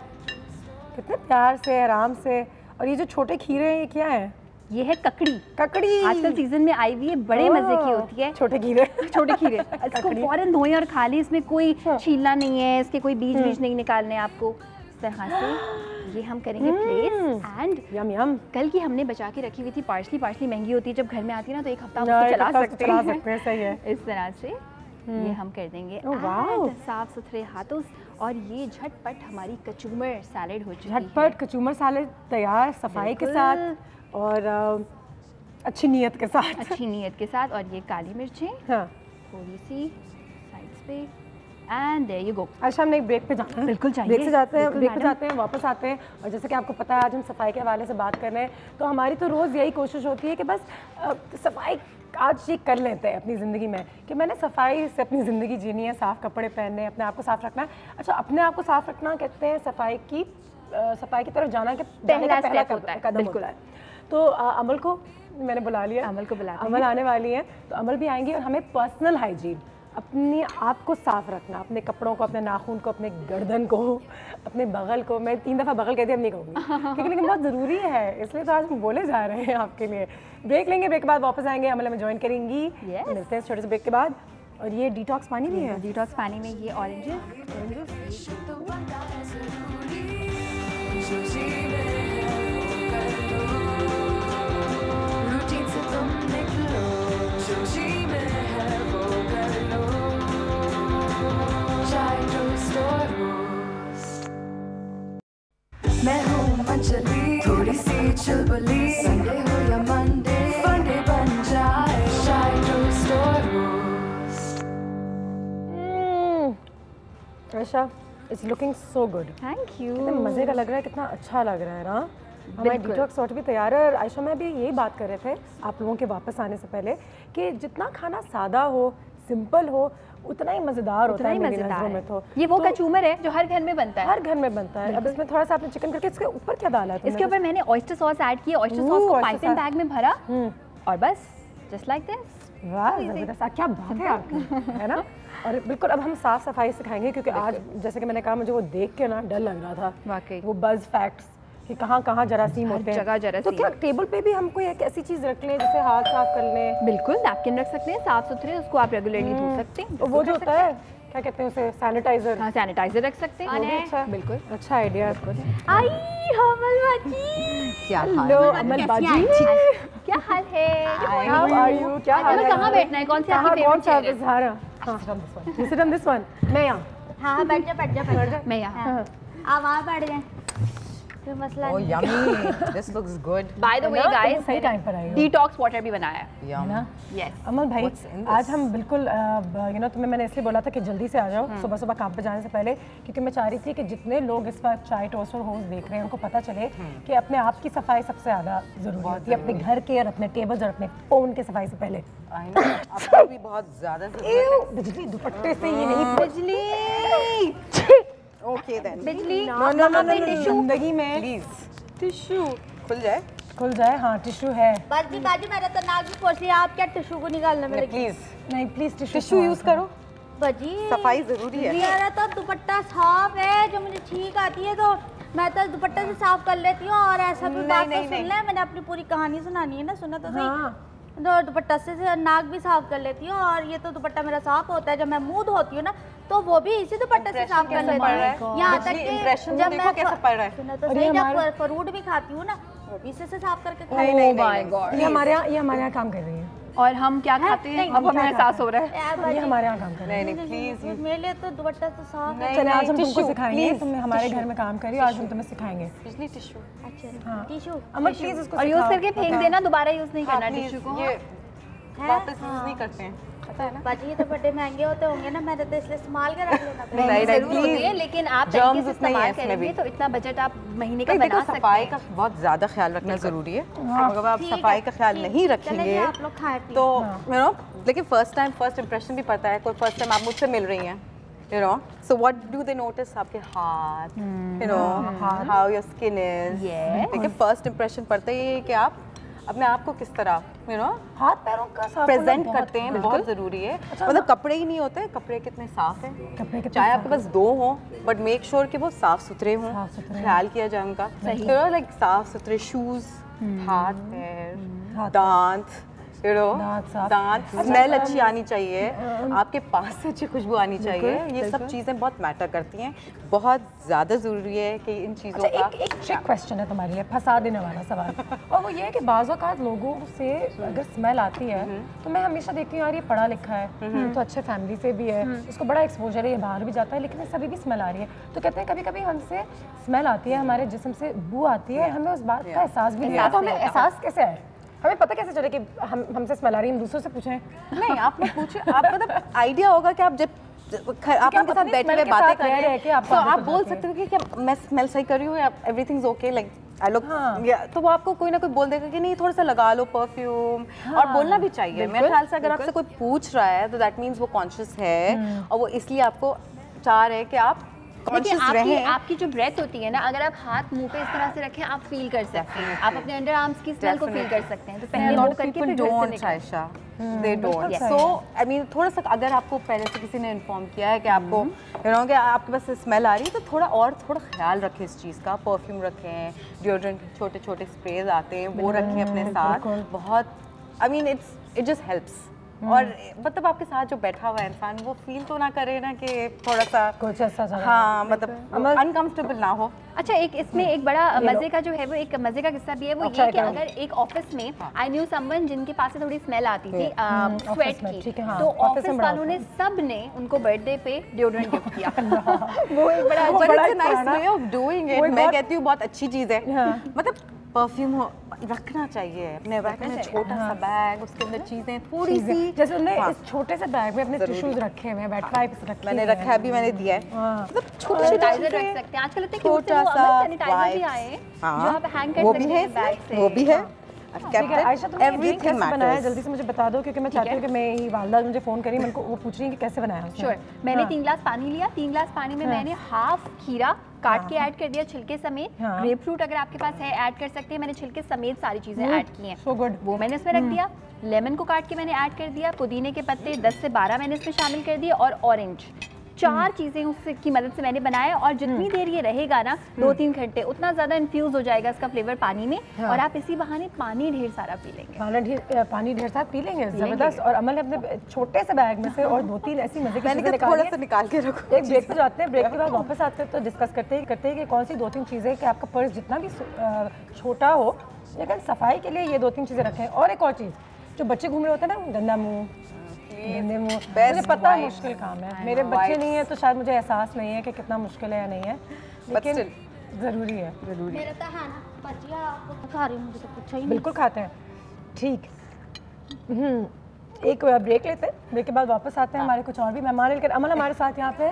कितने प्यार से, आराम से। और ये जो छोटे खीरे हैं, ये क्या है? ये है ककड़ी। आजकल सीजन में आई हुई है, बड़े मजे की होती है। छोटे खीरे। इसको फौरन धोएं और खा लें, इसमें कोई छीलना नहीं है, इसके कोई बीज नहीं निकालने आपको। इस तरह से ये हम करेंगे प्लेस। एंड यम यम। कल की हमने बचा के रखी हुई थी पार्सली महंगी होती है, जब घर में आती है ना तो एक हफ्ता उसको चला सकते हैं। सही है। इस तरह से ये हम कर देंगे साफ सुथरे हाथों, और ये झटपट हमारी कचूमर सैलेड हो चुकी है। झटपट कचूमर सैलेड तैयार, सफाई के साथ और अच्छी नीयत के साथ। और ये काली मिर्चें थोड़ी सी साइड्स पे, एंड देयर यू गो। अच्छा, हमने एक ब्रेक पे जाना है। बिल्कुल चाहिए। ब्रेक पे जाते हैं, वापस आते हैं। और जैसे कि आपको पता है आज हम सफाई के हवाले से बात कर रहे हैं, तो हमारी तो रोज़ यही कोशिश होती है कि बस सफाई आज ये कर लेते हैं अपनी ज़िंदगी में, कि मैंने सफाई से अपनी ज़िंदगी जीनी है, साफ़ कपड़े पहनने, अपने आप को साफ़ रखना है। अच्छा, अपने आप को साफ़ रखना कहते हैं सफाई की तरफ जाने का पहला कदम होता है। तो अमल को मैंने बुला लिया, अमल आने वाली है, तो अमल भी आएंगी और हमें पर्सनल हाइजीन, अपने आप को साफ रखना, अपने कपड़ों को, अपने नाखून को, अपने गर्दन को, अपने बगल को। मैं 3 दफ़ा बगल कहती अब नहीं कहूँगी क्योंकि लेकिन बहुत ज़रूरी है, इसलिए तो आज हम बोले जा रहे हैं आपके लिए। ब्रेक लेंगे, ब्रेक के बाद वापस आएंगे, अमल में ज्वाइन करेंगी। मिलते हैं छोटे से ब्रेक के बाद। और ये डिटॉक्स पानी भी है, डिटॉक्स पानी में ये ऑरेंजेस मैं हूँ मंचली, थोड़ी सी चुलबुली, संडे हो या मंडे, फंडे बन जाए, शाय स्टोर रोस्ट। Ayesha, it's looking so good. Thank you. कितना मज़े का लग रहा है, कितना अच्छा लग रहा है ना। हमारी डिटॉक्स वाटर भी तैयार है। और आयशा, मैं भी यही बात कर रहे थे आप लोगों के वापस आने से पहले कि जितना खाना सादा हो, सिंपल हो, उतना ही मज़ेदार होता है मेरी नज़रों में। तो ये वो कचूमर है जो हर घर में बनता है, हर घर में बनता है। अब इसमें थोड़ा सा आपने चिकन करके इसके ऊपर क्या डाला है? इसके ऊपर मैंने ऑयस्टर सॉस ऐड किया। ऑयस्टर सॉस को पाइपिंग बैग में भरा और बस जस्ट लाइक दिस। वाह, ज़बरदस्त, क्या बात है आपकी, है ना। और बिल्कुल अब हम साफ सफाई सिखाएंगे क्योंकि आज जैसे कि मैंने कहा मुझे वो देख के ना डर लग रहा था वाकई, वो बज़ फैक्ट्स कि कहाँ कहाँ जरासीम होते हैं, जगह जरासीम। तो क्या टेबल पे भी हम कोई एक ऐसी चीज़ रख लें जैसे हाथ साफ कर लें? बिल्कुल, नैपकिन रख सकते हैं साफ सुथरे, उसको आप रेगुलरली धो सकते हैं। तो वो जो होता है क्या कहते हैं उसे, सैनिटाइजर। हाँ, सैनिटाइजर रख सकते हैं। वो भी अच्छा, बिल्कुल अच्छा आइडिया। आई अमल बाजी, क्या हाल हेलो अमल बाजी, क्या हाल है? How are you? क्या हाल है? कहाँ बैठना है? कौन सी आपकी कौन सा फेवरेट सहारा? हाँ, सिट ऑन दिस वन। मैं यहाँ। हाँ बैठ जा बैठ जा बैठ जा। मैं यहाँ। आप वहाँ बैठ जाए, कोई मसला Oh, नहीं। yummy. This looks good. By the way guys, सही टाइम पर आई हो। डिटॉक्स वाटर भी बनाया है। Yum. ना यस। अमल भाई, What's in this? आज हम बिल्कुल तुम्हें मैंने इसलिए बोला था कि जल्दी से आ जाओ सुबह सुबह काम पे जाने से पहले, क्योंकि मैं चाह रही थी कि जितने लोग इस वक्त चाय टोस्ट और होस्ट देख रहे हैं उनको पता चले कि अपने आप की सफाई सबसे ज़्यादा ज़रूरी होती है, अपने घर के और अपने टेबल और अपने फ़ोन के सफाई से पहले। I know. आपको भी बहुत ज़्यादा ज़रूरत बिजली दुपट्टे से ये नहीं बिजली है. Okay then. बिजली No. जिंदगी में Please. Tissue. खुल जाए. खुल जाए। हाँ, टिश्यू है। बाजी बाजी मैंने तो नाक भी पोंछ लिया, आप क्या टिश्यू को निकालने में लगी? Please. नहीं प्लीज Tissue use करो. बाजी सफाई ज़रूरी है. मेरा तो दुपट्टा साफ है, जो मुझे छींक आती है तो मैं तो दुपट्टे से साफ कर लेती हूँ। और ऐसा भी बात तो सुन ले, मैंने अपनी पूरी कहानी सुनानी है ना, सुना तो सही। हाँ। तो दुपट्टा से नाक भी साफ कर लेती हूँ। और ये तो दुपट्टा मेरा साफ होता है, जब मैं मुंह धोती हूँ ना तो वो भी इसी दुपट्टे से साफ कर लेती हूँ। यहाँ तक कि जब मैं कैसे पड़ रहा है. सुना तो सही, जब फ्रूट भी खाती हूँ ना वो भी इसी से साफ करके खाती हूँ। नहीं माय गॉड। ये हमारे यहाँ काम कर रही है। और हम क्या खाते हैं अब हमें एहसास हो रहा है। ये हमारे यहाँ काम कर रही है। नहीं प्लीज. मेरे लिए तो दुपट्टा तो साफ है। चले आज हम तुमको सिखाएंगे, तुम हमारे घर में काम करिए, आज हम तुम्हें सिखाएंगे। बिजली टिश्यू. अच्छा टिश्यू अमर प्लीज इसको और यूज करके फेंक देना, दोबारा यूज नहीं करना प्लीज. टिश्यू को। ये वापस यूज नहीं करते हैं. पता है ना. बाजी ये तो बड़े महंगे होते होंगे ना, मैंने तो इसलिए संभाल के रख लेना पड़ेगा। नहीं, जरूर होती है, please. लेकिन आप Germs तरीके से उतना ही इस्तेमाल है इसमें करेंगे भी. तो इतना बजट आप महीने का देखो बना सकते सफाई हैं। का बहुत ज़्यादा ख्याल रखना ज़रूरी है. अगर आप ठीक है, सफाई का ख्याल ठीक, नहीं चलेंगे, रखेंगे आप लोग खाए पिए। तो यू नो, लेकिन फर्स्ट इंप्रेशन भी पड़ता है. कोई फर्स्ट टाइम आप मुझसे मिल रही हैं, you know, so what do they notice? आपके हाथ, you know, how your skin is. देखिए फर्स्ट इंप्रेशन पड़ता ही है कि आप अपने आप को किस तरह यू नो हाथ पैरों का साफ प्रेजेंट करते हैं. बहुत ज़रूरी है. मतलब कपड़े ही नहीं होते, कपड़े कितने साफ हैं. कपड़े कितने चाहे आपके पास 2 हों बट मेक श्योर कि वो साफ सुथरे हों, साफ-सुथरे ख्याल किया जाए उनका. लाइक साफ सुथरे शूज, हाथ पैर, दांत, यू नो, दांत, स्मेल अच्छी आनी चाहिए, आपके पास से अच्छी खुशबू आनी चाहिए. ये सब चीज़ें बहुत मैटर करती हैं. बहुत ज़्यादा ज़रूरी है कि इन चीज़ों का. एक ट्रिक क्वेश्चन है तुम्हारे लिए, फंसा देने वाला सवाल, और वो ये है कि बाज़ औक़ात लोगों से अगर स्मेल आती है तो मैं हमेशा देखती हूँ यार ये पढ़ा लिखा है, ये तो अच्छे फैमिली से भी है, इसको बड़ा एक्सपोजर है, ये बाहर भी जाता है, लेकिन इसे अभी भी स्मेल आ रही है. तो कहते हैं कभी कभी हमसे स्मेल आती है, हमारे जिस्म से बू आती है और हमें उस बात का एहसास भी नहीं आता. तो हमें एहसास कैसे है, हमें पता कैसे चले कि हमसे स्मेल आ रही है? हम दूसरों से पूछें? नहीं, आप मत पूछिए. आप मतलब आइडिया होगा कि आप जब आप उनके साथ बैठे हुए बातें कर रहे हैं तो आप बोल सकते हो कि क्या मैं स्मेल सही कर रही हूँ या everything is okay, like I look. तो वो आपको कोई ना कोई बोल देगा कि नहीं थोड़ा सा लगा लो परफ्यूम. और बोलना भी चाहिए. मेरे ख्याल से अगर आपसे कोई पूछ रहा है तो दैट मीन्स वो कॉन्शियस है और वो इसलिए आपको चाह रहे हैं कि आप देखिए आपकी जो ब्रेथ होती है ना, अगर आप हाथ मुंह पे इस तरह से रखें आप फील कर सकते हैं, आप अपने अंडर आर्म्स की स्मेल को फील कर सकते हैं। तो पहले वो करके फिर घर से निकलें। They don't. So, I mean, थोड़ा सा अगर आपको पहले से किसी ने इन्फॉर्म किया है कि आपको कि आपके पास स्मेल आ रही है, तो थोड़ा ख्याल रखें इस चीज़ का। परफ्यूम रखें, डिओड्रेंट छोटे छोटे स्प्रेज आते हैं वो रखें अपने साथ। बहुत I mean, it just helps. और मतलब आपके साथ जो बैठा हुआ है इंसान वो फील तो ना करे ना कि थोड़ा सा कुछ ऐसा हाँ मतलब अनकंफर्टेबल ना हो। अच्छा, एक इसमें एक बड़ा मजे का जो है वो एक मजे का किस्सा भी है, वो ये कि अगर एक ऑफिस में आई न्यू समवन जिनके पास से थोड़ी स्मेल आती थी स्वेट की, तो ऑफिस वालों ने सब ने उनको बर्थडे पे डिओड्रेंट गिफ्ट किया। वो एक बड़ा nice way of doing it. मैं कहती हूँ बहुत अच्छी चीज़ है। मतलब परफ्यूम रखना चाहिए अपने बैग में, छोटा सा बैग, उसके अंदर चीजें थोड़ी सी, जैसे उन्होंने इस छोटे से बैग में अपने टिश्यूज रखे हुए हैं, वेट वाइप्स रखे हैं, मैंने रखा है, अभी मैंने दिया है। मतलब छोटा सैनिटाइजर रख सकते हैं आजकल, इतने क्यूट सैनिटाइजर भी आए हैं जो आप हैंग कर सकते हैं बैग से। वो भी है। आयशा तुमने ड्रिंक कैसे बनाया है जल्दी से मुझे बता दो, क्योंकि मैं चाहती हूँ कि मैं ही वालदा मुझे फ़ोन करी, मेरे को वो पूछ रही है कि कैसे बनाया है। श्योर, मैंने 3 ग्लास पानी लिया, 3 ग्लास पानी में मैंने हाफ खीरा काट के ऐड कर दिया छिलके समेत। ग्रेप फ्रूट अगर आपके पास है ऐड कर सकते हैं, मैंने छिलके समेत सारी चीज़ें ऐड की हैं। So good. वो मैंने इसमें रख दिया। लेमन को काट के मैंने ऐड कर दिया, पुदीने के पत्ते 10 से 12 मैंने इसमें शामिल कर दिए, और ऑरेंज। 4 चीज़ें उसकी मदद से मैंने बनाया, और जितनी देर ये रहेगा ना 2-3 घंटे, उतना ज़्यादा इन्फ्यूज़ हो जाएगा इसका फ्लेवर पानी में, और आप इसी बहाने पानी ढेर सारा पी लेंगे। पानी ढेर सारा पी लेंगे, ज़बरदस्त। और अमल ने अपने छोटे से बैग में से और 2-3 ऐसी मजे की चीज़ें थोड़ा सा निकाल के रखो। एक ब्रेक पे जाते हैं, ब्रेक के बाद वापस आते हैं तो डिस्कस करते हैं कि कौन सी 2-3 चीज़ें कि आपका पर्स जितना भी छोटा हो, लेकिन सफाई के लिए ये 2-3 चीज़ें रखें। और एक और चीज़, जो बच्चे घूम रहे होते हैं ना गंदा मुँह, मुझे पता है मुश्किल काम है, मेरे बच्चे नहीं है तो शायद मुझे एहसास नहीं है कि कितना मुश्किल है या नहीं है, लेकिन ज़रूरी है। मेरा तो है ना बच्चियाँ आपको खा रही, मुझे तो पूछा ही नहीं। बिल्कुल खाते हैं, ठीक। एक ब्रेक लेते हैं, ब्रेक के बाद वापस आते हैं। हमारे कुछ और भी मेहमान लेकर अमल हमारे साथ यहाँ पे।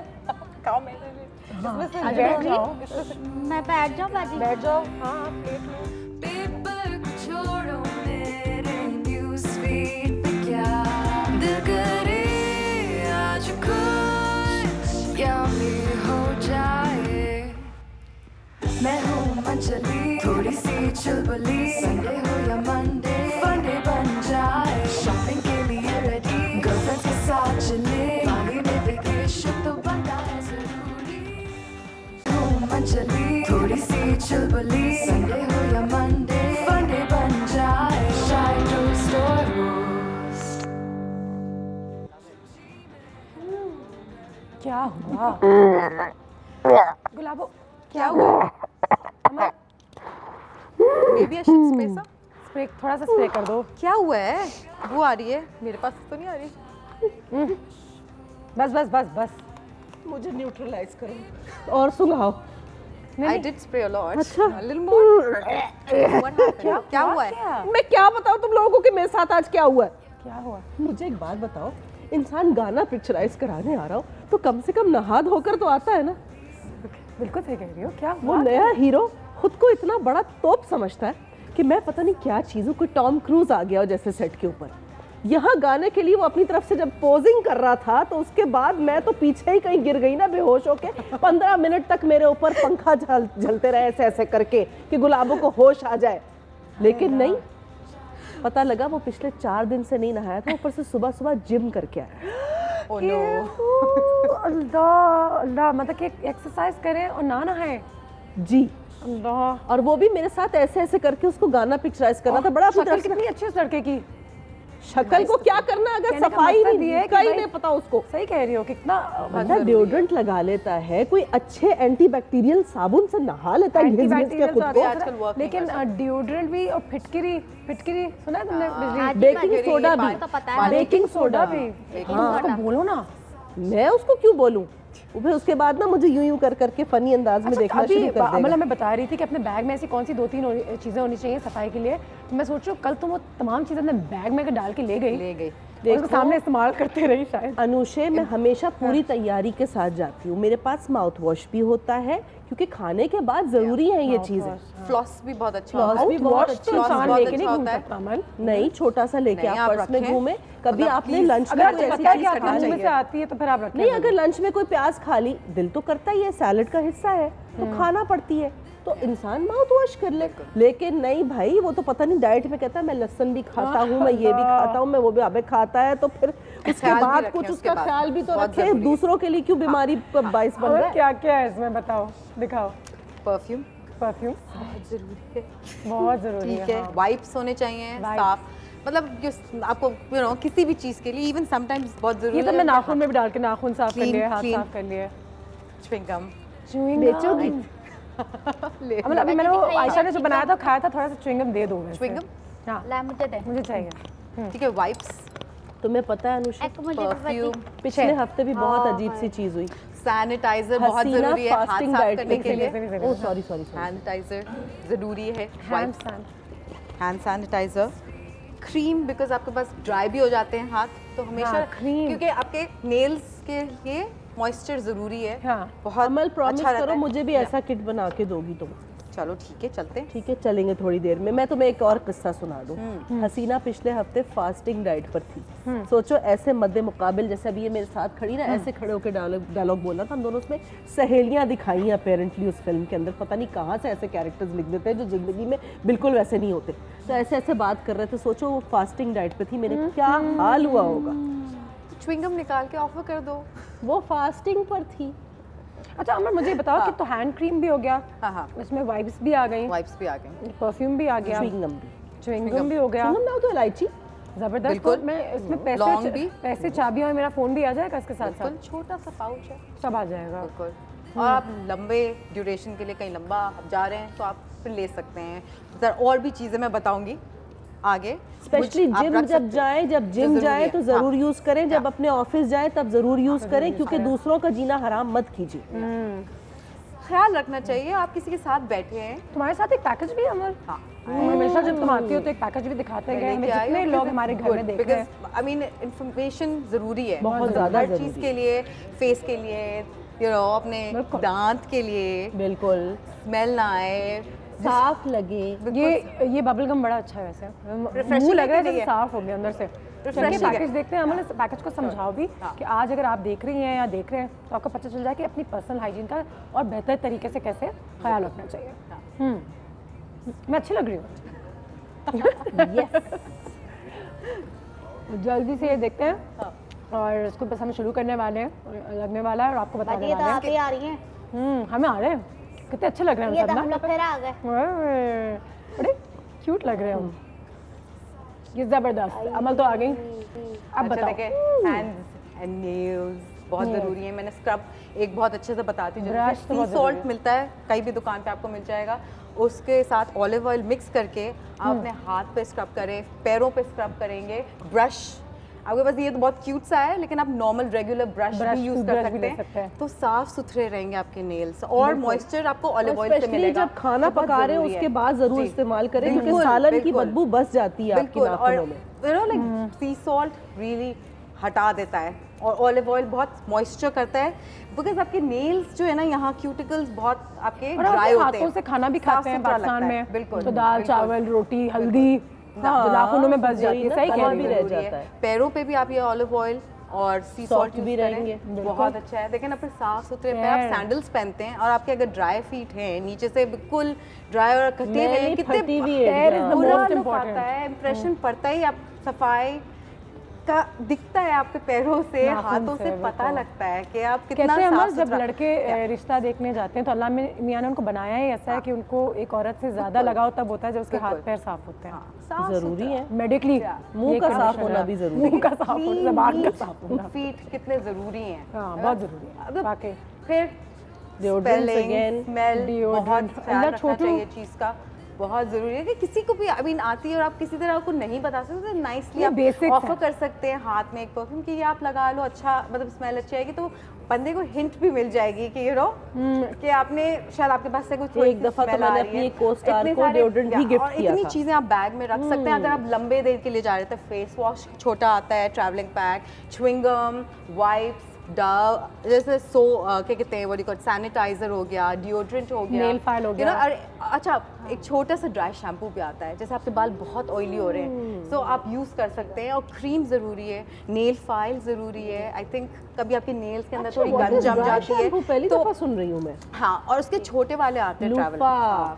मैं बैठ जाऊँ बाजी? बैठ जाओ। हाँ पेपर को छोड़ो मेरे न्यूज़फीड पे, क्या दिल करे आज कुछ यम्मी हो जाए। मैं हूँ मंचली, थोड़ी सी चुलबुली, संडे हो या मंडे फंडे बन जाए। शॉपिंग के लिए रेडी, गर्लफ्रेंड्स के साथ चले, पानी में वेकेशन तो बनता है जरूरी। हूँ मंचली, थोड़ी सी चुलबुली, संडे हो या मंडे फंडे बन जाए। शाय टोस्ट और रोस्ट। क्या हुआ गुलाबो, क्या हुआ? Maybe I should spray some? Spray, थोड़ा सा स्प्रे कर दो। क्या हुआ है? वो आ रही है, मेरे पास तो नहीं आ रही। बस बस बस बस, मुझे न्यूट्रलाइज करो और सुंघाओ। I did spray a lot. अच्छा। A little more. What happened? क्या हुआ है? मैं क्या बताऊँ तुम लोगों को कि मेरे साथ आज क्या हुआ है? क्या हुआ? मुझे एक बात बताओ, इंसान गाना पिक्चराइज कराने आ रहा हो तो कम से कम नहा धोकर तो आता है ना। बिल्कुल सही कह रही हो। क्या वो नया हीरो खुद को इतना बड़ा तोप समझता है कि मैं पता नहीं क्या चीज़ों को, टॉम क्रूज आ गया हो जैसे सेट के ऊपर। यहाँ गाने के लिए वो अपनी तरफ से जब पोजिंग कर रहा था तो उसके बाद मैं तो पीछे ही कहीं गिर गई ना बेहोश होके। 15 मिनट तक मेरे ऊपर पंखा झलते रहे ऐसे ऐसे करके कि गुलाबों को होश आ जाए, लेकिन नहीं, पता लगा वो पिछले 4 दिन से नहीं नहाया था, ऊपर से सुबह सुबह जिम करके आया। Oh no. अल्लाह अल्लाह, मतलब कि एक्सरसाइज करें और ना नहाए जी। अल्लाह। और वो भी मेरे साथ ऐसे ऐसे करके उसको गाना पिक्चराइज करना था। बड़ा शक्ल कितनी अच्छी उस लड़के की। शक्ल को क्या करना अगर सफाई नहीं है, कहीं नहीं पता उसको। सही कह रही हो, कितना बंदा डिओड्रेंट लगा लेता है, कोई अच्छे एंटीबैक्टीरियल साबुन से नहा लेता है घिस घिस के खुद को, लेकिन डिओड्रेंट भी और फिटकरी सुना है तुमने? बेकिंग सोडा भी, बेकिंग सोडा भी। उसको बोलो ना। मैं उसको क्यों बोलूं? फिर उसके बाद ना मुझे यूं कर करके फनी अंदाज में देखना शुरू कर देगा। अमला मैं बता रही थी कि अपने बैग में ऐसी कौन सी 2-3 चीज़ें होनी चाहिए सफाई के लिए, तो मैं सोच रही हूँ कल तुम वो तमाम चीज़ें अपने बैग में डाल के ले गई देखो सामने इस्तेमाल करते रही शायद। अनुषे, मैं हमेशा पूरी तैयारी के साथ जाती हूँ। मेरे पास माउथ वॉश भी होता है क्योंकि खाने के बाद जरूरी है ये चीजें। फ्लॉस भी बहुत अच्छा फ्लॉस भी बहुत अच्छा होता है। नहीं, छोटा सा लेके आप पर्स में घूमे। कभी आपने लंच में अगर पता है कि आपके मुंह में से आती है तो फिर आप रखें। नहीं, अगर लंच में कोई प्याज खा ली, दिल तो करता ही है, सैलेड का हिस्सा है तो खाना पड़ती है, तो इंसान माउथ वॉश कर ले। लेकिन नहीं भाई, वो तो पता नहीं डाइट में कहता है मैं लहसुन भी खाता हूँ, मैं ये भी खाता हूँ, मैं वो भी। अबे खाता है तो फिर उसके बाद कुछ उसका ख्याल भी तो रखे। दूसरों के लिए क्यों बीमारी बाइस बन रहा है? क्या क्या है इसमें बताओ, दिखाओ। परफ्यूम बहुत जरूरी है, बहुत जरूरी है। ठीक है, वाइप्स होने चाहिए साफ, मतलब आपको किसी भी चीज के लिए, इवन समटाइम्स बहुत जरूरी है। ये तो मैं नाखून में भी डाल के नाखून साफ कर लिए, हाथ साफ कर लिए। च्युइंगम बेचोगी? मतलब अभी मैंने वो आयशा ने जो बनाया था खाया था, थोड़ा सा च्युइंगम दे दो। च्युइंगम हाँ मुझे दे, मुझे चाहिए। ठीक है, वाइप्स, तुम्हें पता है अनुषा, परफ्यूम, पिछले हफ्ते भी बहुत अजीब सी चीज हुई। सैनिटाइजर बहुत जरूरी है हाथ साफ करने के लिए। ओह सॉरी, सैनिटाइजर जरूरी है, हैंड सैनिटाइजर, क्रीम, बिकॉज आपके पास ड्राई भी हो जाते हैं हाथ, तो हमेशा क्योंकि आपके नेल्स के लिए मॉइस्चर जरूरी है। बहुत अमल प्रॉमिस करो मुझे भी ऐसा किट बना के दोगी तुम। चलो ठीक है, चलते हैं। ठीक है, चलेंगे थोड़ी देर में। मैं तुम्हें एक और किस्सा सुना दूं। हसीना पिछले हफ्ते फास्टिंग डाइट पर थी। सोचो ऐसे मद्दे मुकाबिल, जैसे अभी ये मेरे साथ खड़ी ना, ऐसे खड़े होकर डायलॉग बोला था हम दोनों। उसमें सहेलियां दिखाई अपेरेंटली उस फिल्म के अंदर, पता नहीं कहाँ से ऐसे कैरेक्टर्स लिख देते हैं जो जिंदगी में बिल्कुल वैसे नहीं होते। तो ऐसे ऐसे बात कर रहे थे। सोचो वो फास्टिंग डाइट पे थी, मेरे क्या हाल हुआ होगा। च्युइंगम निकाल के ऑफर कर दो। वो फास्टिंग पर थी। अच्छा अमर, मुझे बताओ कि तो हैंड क्रीम भी हो गया, इसमें वाइप्स भी आ गई, परफ्यूम भी आ गया, च्युइंगम भी हो गया, तो इलायची जबरदस्त। मैं इसमें पैसे चाबी और मेरा फोन भी आ जाएगा इसके साथ साथ। छोटा सा पाउच है, सब आ जाएगा। और आप लंबे ड्यूरेशन के लिए कहीं लंबा आप जा रहे हैं तो आप फिर ले सकते हैं। और भी चीज़ें मैं बताऊंगी आगे, स्पेशली जिम जब जाए, जब जिम जाए तो जरूर यूज करें, जब अपने ऑफिस जाए तब जरूर यूज करें, क्योंकि दूसरों का जीना हराम मत कीजिए। ख्याल रखना चाहिए। आप किसी के साथ बैठे हैं, तुम्हारे साथ एक पैकेज भी है अमर। हमेशा जब तुम आती हो तो एक पैकेज भी दिखाते हैं, हमें जितने लोग हमारे घर में देख रहे हैं। आई मीन इंफॉर्मेशन जरूरी है बहुत ज्यादा, हर चीज के लिए, फेस के लिए, अपने दांत के लिए, बिल्कुल स्मेल ना आए, साफ लगे। ये बबल गम बड़ा अच्छा है वैसे, मुंह लग रहा है जैसे साफ हो गया अंदर से। पैकेज देखते हैं, हमने पैकेज को समझाओ भी कि आज अगर आप देख रही हैं या देख रहे हैं तो आपको पता चल जाए कि अपनी पर्सनल हाइजीन का और बेहतर तरीके से कैसे ख्याल रखना चाहिए। मैं अच्छी लग रही हूँ। जल्दी से ये देखते हैं और इसको बस हम शुरू करने वाले हैं, लगने वाला है और आपको बताने वाले हैं। आ रही हैं, हमें आ रहे हैं, कितने अच्छे लग रहे हैं सब ना। हम लोग फिर आ गए, बड़े क्यूट लग रहे हैं हम। ये जबरदस्त। अमल तो आ गई, अब बताओ। हैंड्स एंड नेल्स बहुत जरूरी है। मैंने स्क्रब एक बहुत अच्छे से बताती हूँ, सी सॉल्ट मिलता है कहीं भी दुकान पे आपको मिल जाएगा, उसके साथ ऑलिव ऑयल मिक्स करके आप अपने हाथ पे स्क्रब करें, पैरों पे स्क्रब करेंगे। ब्रश आपके पास ये तो बहुत क्यूट सा है, लेकिन आप नॉर्मल रेगुलर ब्रश भी यूज कर सकते हैं, तो साफ सुथरे रहेंगे आपके नेल्स और मॉइस्चर आपको ऑलिव ऑयल से मिलेगा। जब खाना पका रहे हैं उसके बाद जरूर इस्तेमाल करें, क्योंकि सालन की बदबू बस जाती है आपकी नाखूनों में। लाइक सी सॉल्ट रियली हटा देता है और ऑलिव ऑयल बहुत मॉइस्चर करता है, बिकॉज आपके नेल्स जो है ना, यहाँ क्यूटिकल्स बहुत आपके ड्राई होते हैं। हाथों से खाना भी खाते हैं पाकिस्तान में, बिल्कुल, तो दाल चावल रोटी हल्दी नाखूनों में बस जाती है, सही कह रही है। पैरों पे भी आप ये ऑलिव ऑयल और सी सॉल्ट भी रहेंगे, बहुत अच्छा है। लेकिन अपने साफ सुथरे पैर, आप सैंडल्स पहनते हैं और आपके अगर ड्राई फीट हैं, नीचे से बिल्कुल ड्राई और कटे हुए हैं, कितने बुरा लुक आता है, इंप्रेशन पड़ता ही। आप सफाई का दिखता है आपके पैरों से, हाथों से पता लगता है कि आप कितना साफ सुथरा। जब लड़के रिश्ता देखने जाते हैं तो अल्लाह मियां ने उनको बनाया ही ऐसा है कि उनको एक औरत से ज्यादा लगाव तब होता है जब उसके हाथ पैर साफ होते हैं। जरूरी है मेडिकली मुंह का साफ होना भी जरूरी है, मुंह का साफ होना, ज़बान का साफ होना, फीट कितने जरूरी हैं, बहुत जरूरी है वाकई। फिर डिओड्रेंट अगेन, स्मेल बहुत ख्याल रखना चाहिए चीज का। बहुत ज़रूरी है कि किसी को भी आई मीन आती है और आप किसी तरह को नहीं बता सकते तो नाइसली आप बेसिक्स ऑफर कर सकते हैं हाथ में एक परफ्यूम कि ये आप लगा लो, अच्छा मतलब स्मेल अच्छी आएगी, तो बंदे को हिंट भी मिल जाएगी कि यू नो कि आपने शायद आपके पास से कुछ एक दफा तो मैंने अपनी को-स्टार को डिओड्रेंट भी गिफ्ट किया था। इतनी चीज़ें आप बैग में रख सकते हैं अगर आप लंबे देर के लिए जा रहे थे। फेस वॉश छोटा आता है, travelling pack, chewing gum, wipes, Dove, जैसे क्या कहते हैं वो सैनिटाइजर हो गया, डिओड्रेंट हो गया, नेल फाइल हो गया, अच्छा एक छोटा सा ड्राई शैम्पू भी आता है जैसे आपके बाल बहुत ऑयली हो रहे हैं सो आप यूज़ कर सकते हैं। और क्रीम ज़रूरी है, नेल फाइल ज़रूरी है। आई थिंक कभी आपके नेल्स के अंदर थोड़ी गंद जम जाती है पहली दफा सुन रही हूँ मैं। हाँ, और उसके छोटे वाले आते हैं ट्रैवल,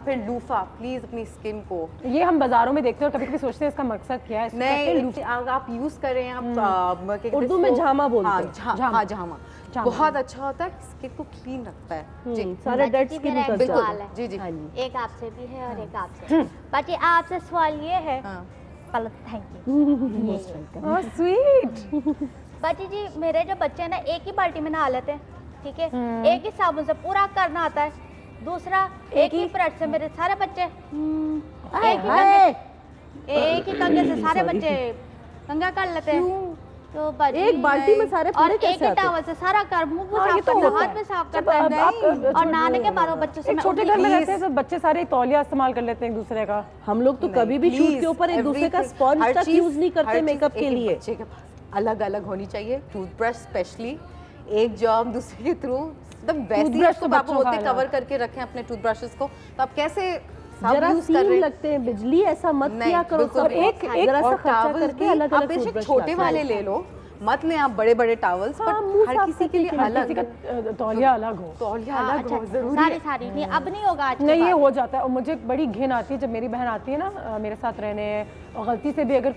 फिर लूफा, प्लीज़ अपनी स्किन को, ये हम बाजारों में देखते हैं और कभी कभी सोचते हैं इसका मकसद क्या है। नहीं आप यूज़ करें, आप उर्दू में झामा बोलते हैं। हाँ झामा बहुत अच्छा होता है, स्किन को क्लीन रखता है जी, सारे डेड स्किन निकल जाता है। जी जी एक आपसे भी है और एक आपसे। बाकी आपसे सवाल ये है, थैंक यू, स्वीट। बाकी जी मेरे जो बच्चे हैं ना एक ही बाल्टी में नहा लेते हैं, ठीक है, एक ही साबुन से पूरा करना आता है, दूसरा एक ही ब्रश से मेरे सारे बच्चे एक ही कंघे से सारे बच्चे कंघा कर लेते हैं। तो एक बाल्टी में सारे पूरे कैसे आते हैं? एक ही टॉवल से सारा कर, मुंह को साफ करना, हाथ में साफ करता है और नहाने के बाद वो बच्चों से छोटे घर में रहते हैं तो बच्चे सारे तौलिया इस्तेमाल कर लेते हैं एक दूसरे का। हम लोग तो कभी भी शूट के ऊपर एक दूसरे का स्पॉन्ज तक यूज नहीं करते मेकअप के लिए। बच्चे के पास अलग अलग होनी चाहिए, टूथब्रश स्पेशली, एक जॉब दूसरे के थ्रू, मतलब वैसे तो पापा होते कवर करके रखें अपने टूथब्रशेस को, तो आप कैसे जरा सीम लगते हैं, बिजली ऐसा मत किया करो सब एक जरा सा खर्चा करके अलग अलग टूथब्रश छोटे वाले ले लो, मत लें आप बड़े बड़े टॉवल्स, पर हर किसी के लिए अलग, तौलिया अलग हो, तौलिया अलग हो जरूरी है। सारी नहीं, अब नहीं होगा आज नहीं, ये हो जाता है। और मुझे बड़ी घिन आती है जब मेरी बहन आती है ना मेरे साथ रहने और गलती से भी अगर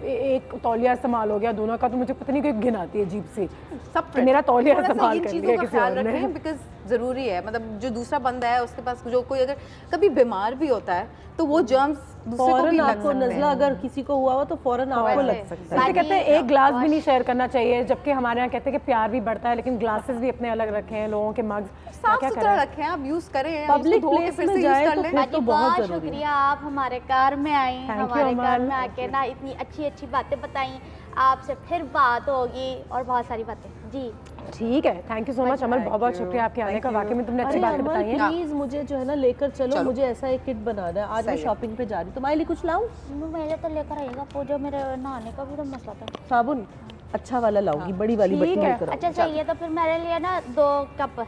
एक तौलिया इस्तेमाल हो गया दोनों का, तो मुझे पता नहीं कोई घिन आती है अजीब सी, सब मेरा तौलिया इस्तेमाल कर लिया किसी और ने। बिकॉज ज़रूरी है, मतलब जो दूसरा बंदा है उसके पास जो कोई अगर कभी बीमार भी होता है तो वो जर्म्स दूसरे को भी लग सकते हैं। नज़ला अगर किसी को हुआ हो तो फौरन आपको लग सकता है। कहते हैं एक ग्लास भी नहीं शेयर करना चाहिए, जबकि हमारे यहाँ कहते हैं कि प्यार भी बढ़ता है, लेकिन ग्लासेस भी अपने अलग रखे हैं, लोगों के मग्स साफ सुथरा रखें, आप यूज करें, पब्लिक प्लेस में जाए तो फिर तो बहुत शुक्रिया, आप हमारे घर में आए, हमारे घर में आके ना इतनी अच्छी अच्छी बातें बताई, आपसे फिर बात होगी और बहुत सारी बातें जी। ठीक है, थैंक यू सो मच अमर, बहुत बहुत शुक्रिया आपके आने का, वाकई में तुमने अच्छी बातें बताई हैं। प्लीज मुझे जो है ना लेकर चलो, मुझे ऐसा एक किट बनाना है, आज मैं शॉपिंग पे जा रही हूँ, तुम्हारे लिए कुछ लाऊं? मेरे तो लेकर आइएगा, पूजा मेरे नहाने का भी तो मसला था। साबुन अच्छा वाला लाऊंगी, बड़ी वाली बट्टी लेकर। अच्छा चाहिए तो फिर मेरे लिए ना 2 कप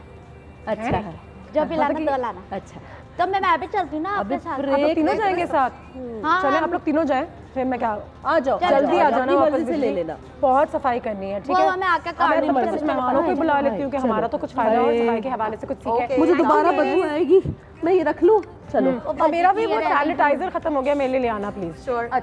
अच्छा है, जो भी लाना 2 लाना। अच्छा तो मैं भी चलती हूँ ना आपके साथ। आप लोग तीनों जाएंगे साथ? हाँ, चले आप लोग तीनों जाएं, फिर मैं क्या आ जाओ, जल्दी आ जाना, वापस से ले लेना, बहुत सफाई करनी है। ठीक है, मैं आके काट कुछ मेहमानों को बुला लेती हूँ कि हमारा तो कुछ फायदा हो, सफाई के हवाले से कुछ सीखे। मुझे दोबारा बदबू आएगी, मैं ये रख लूँ? चलो, और मेरा भी वो सैनिटाइजर खत्म हो गया, मेरे लिए ले आना प्लीज।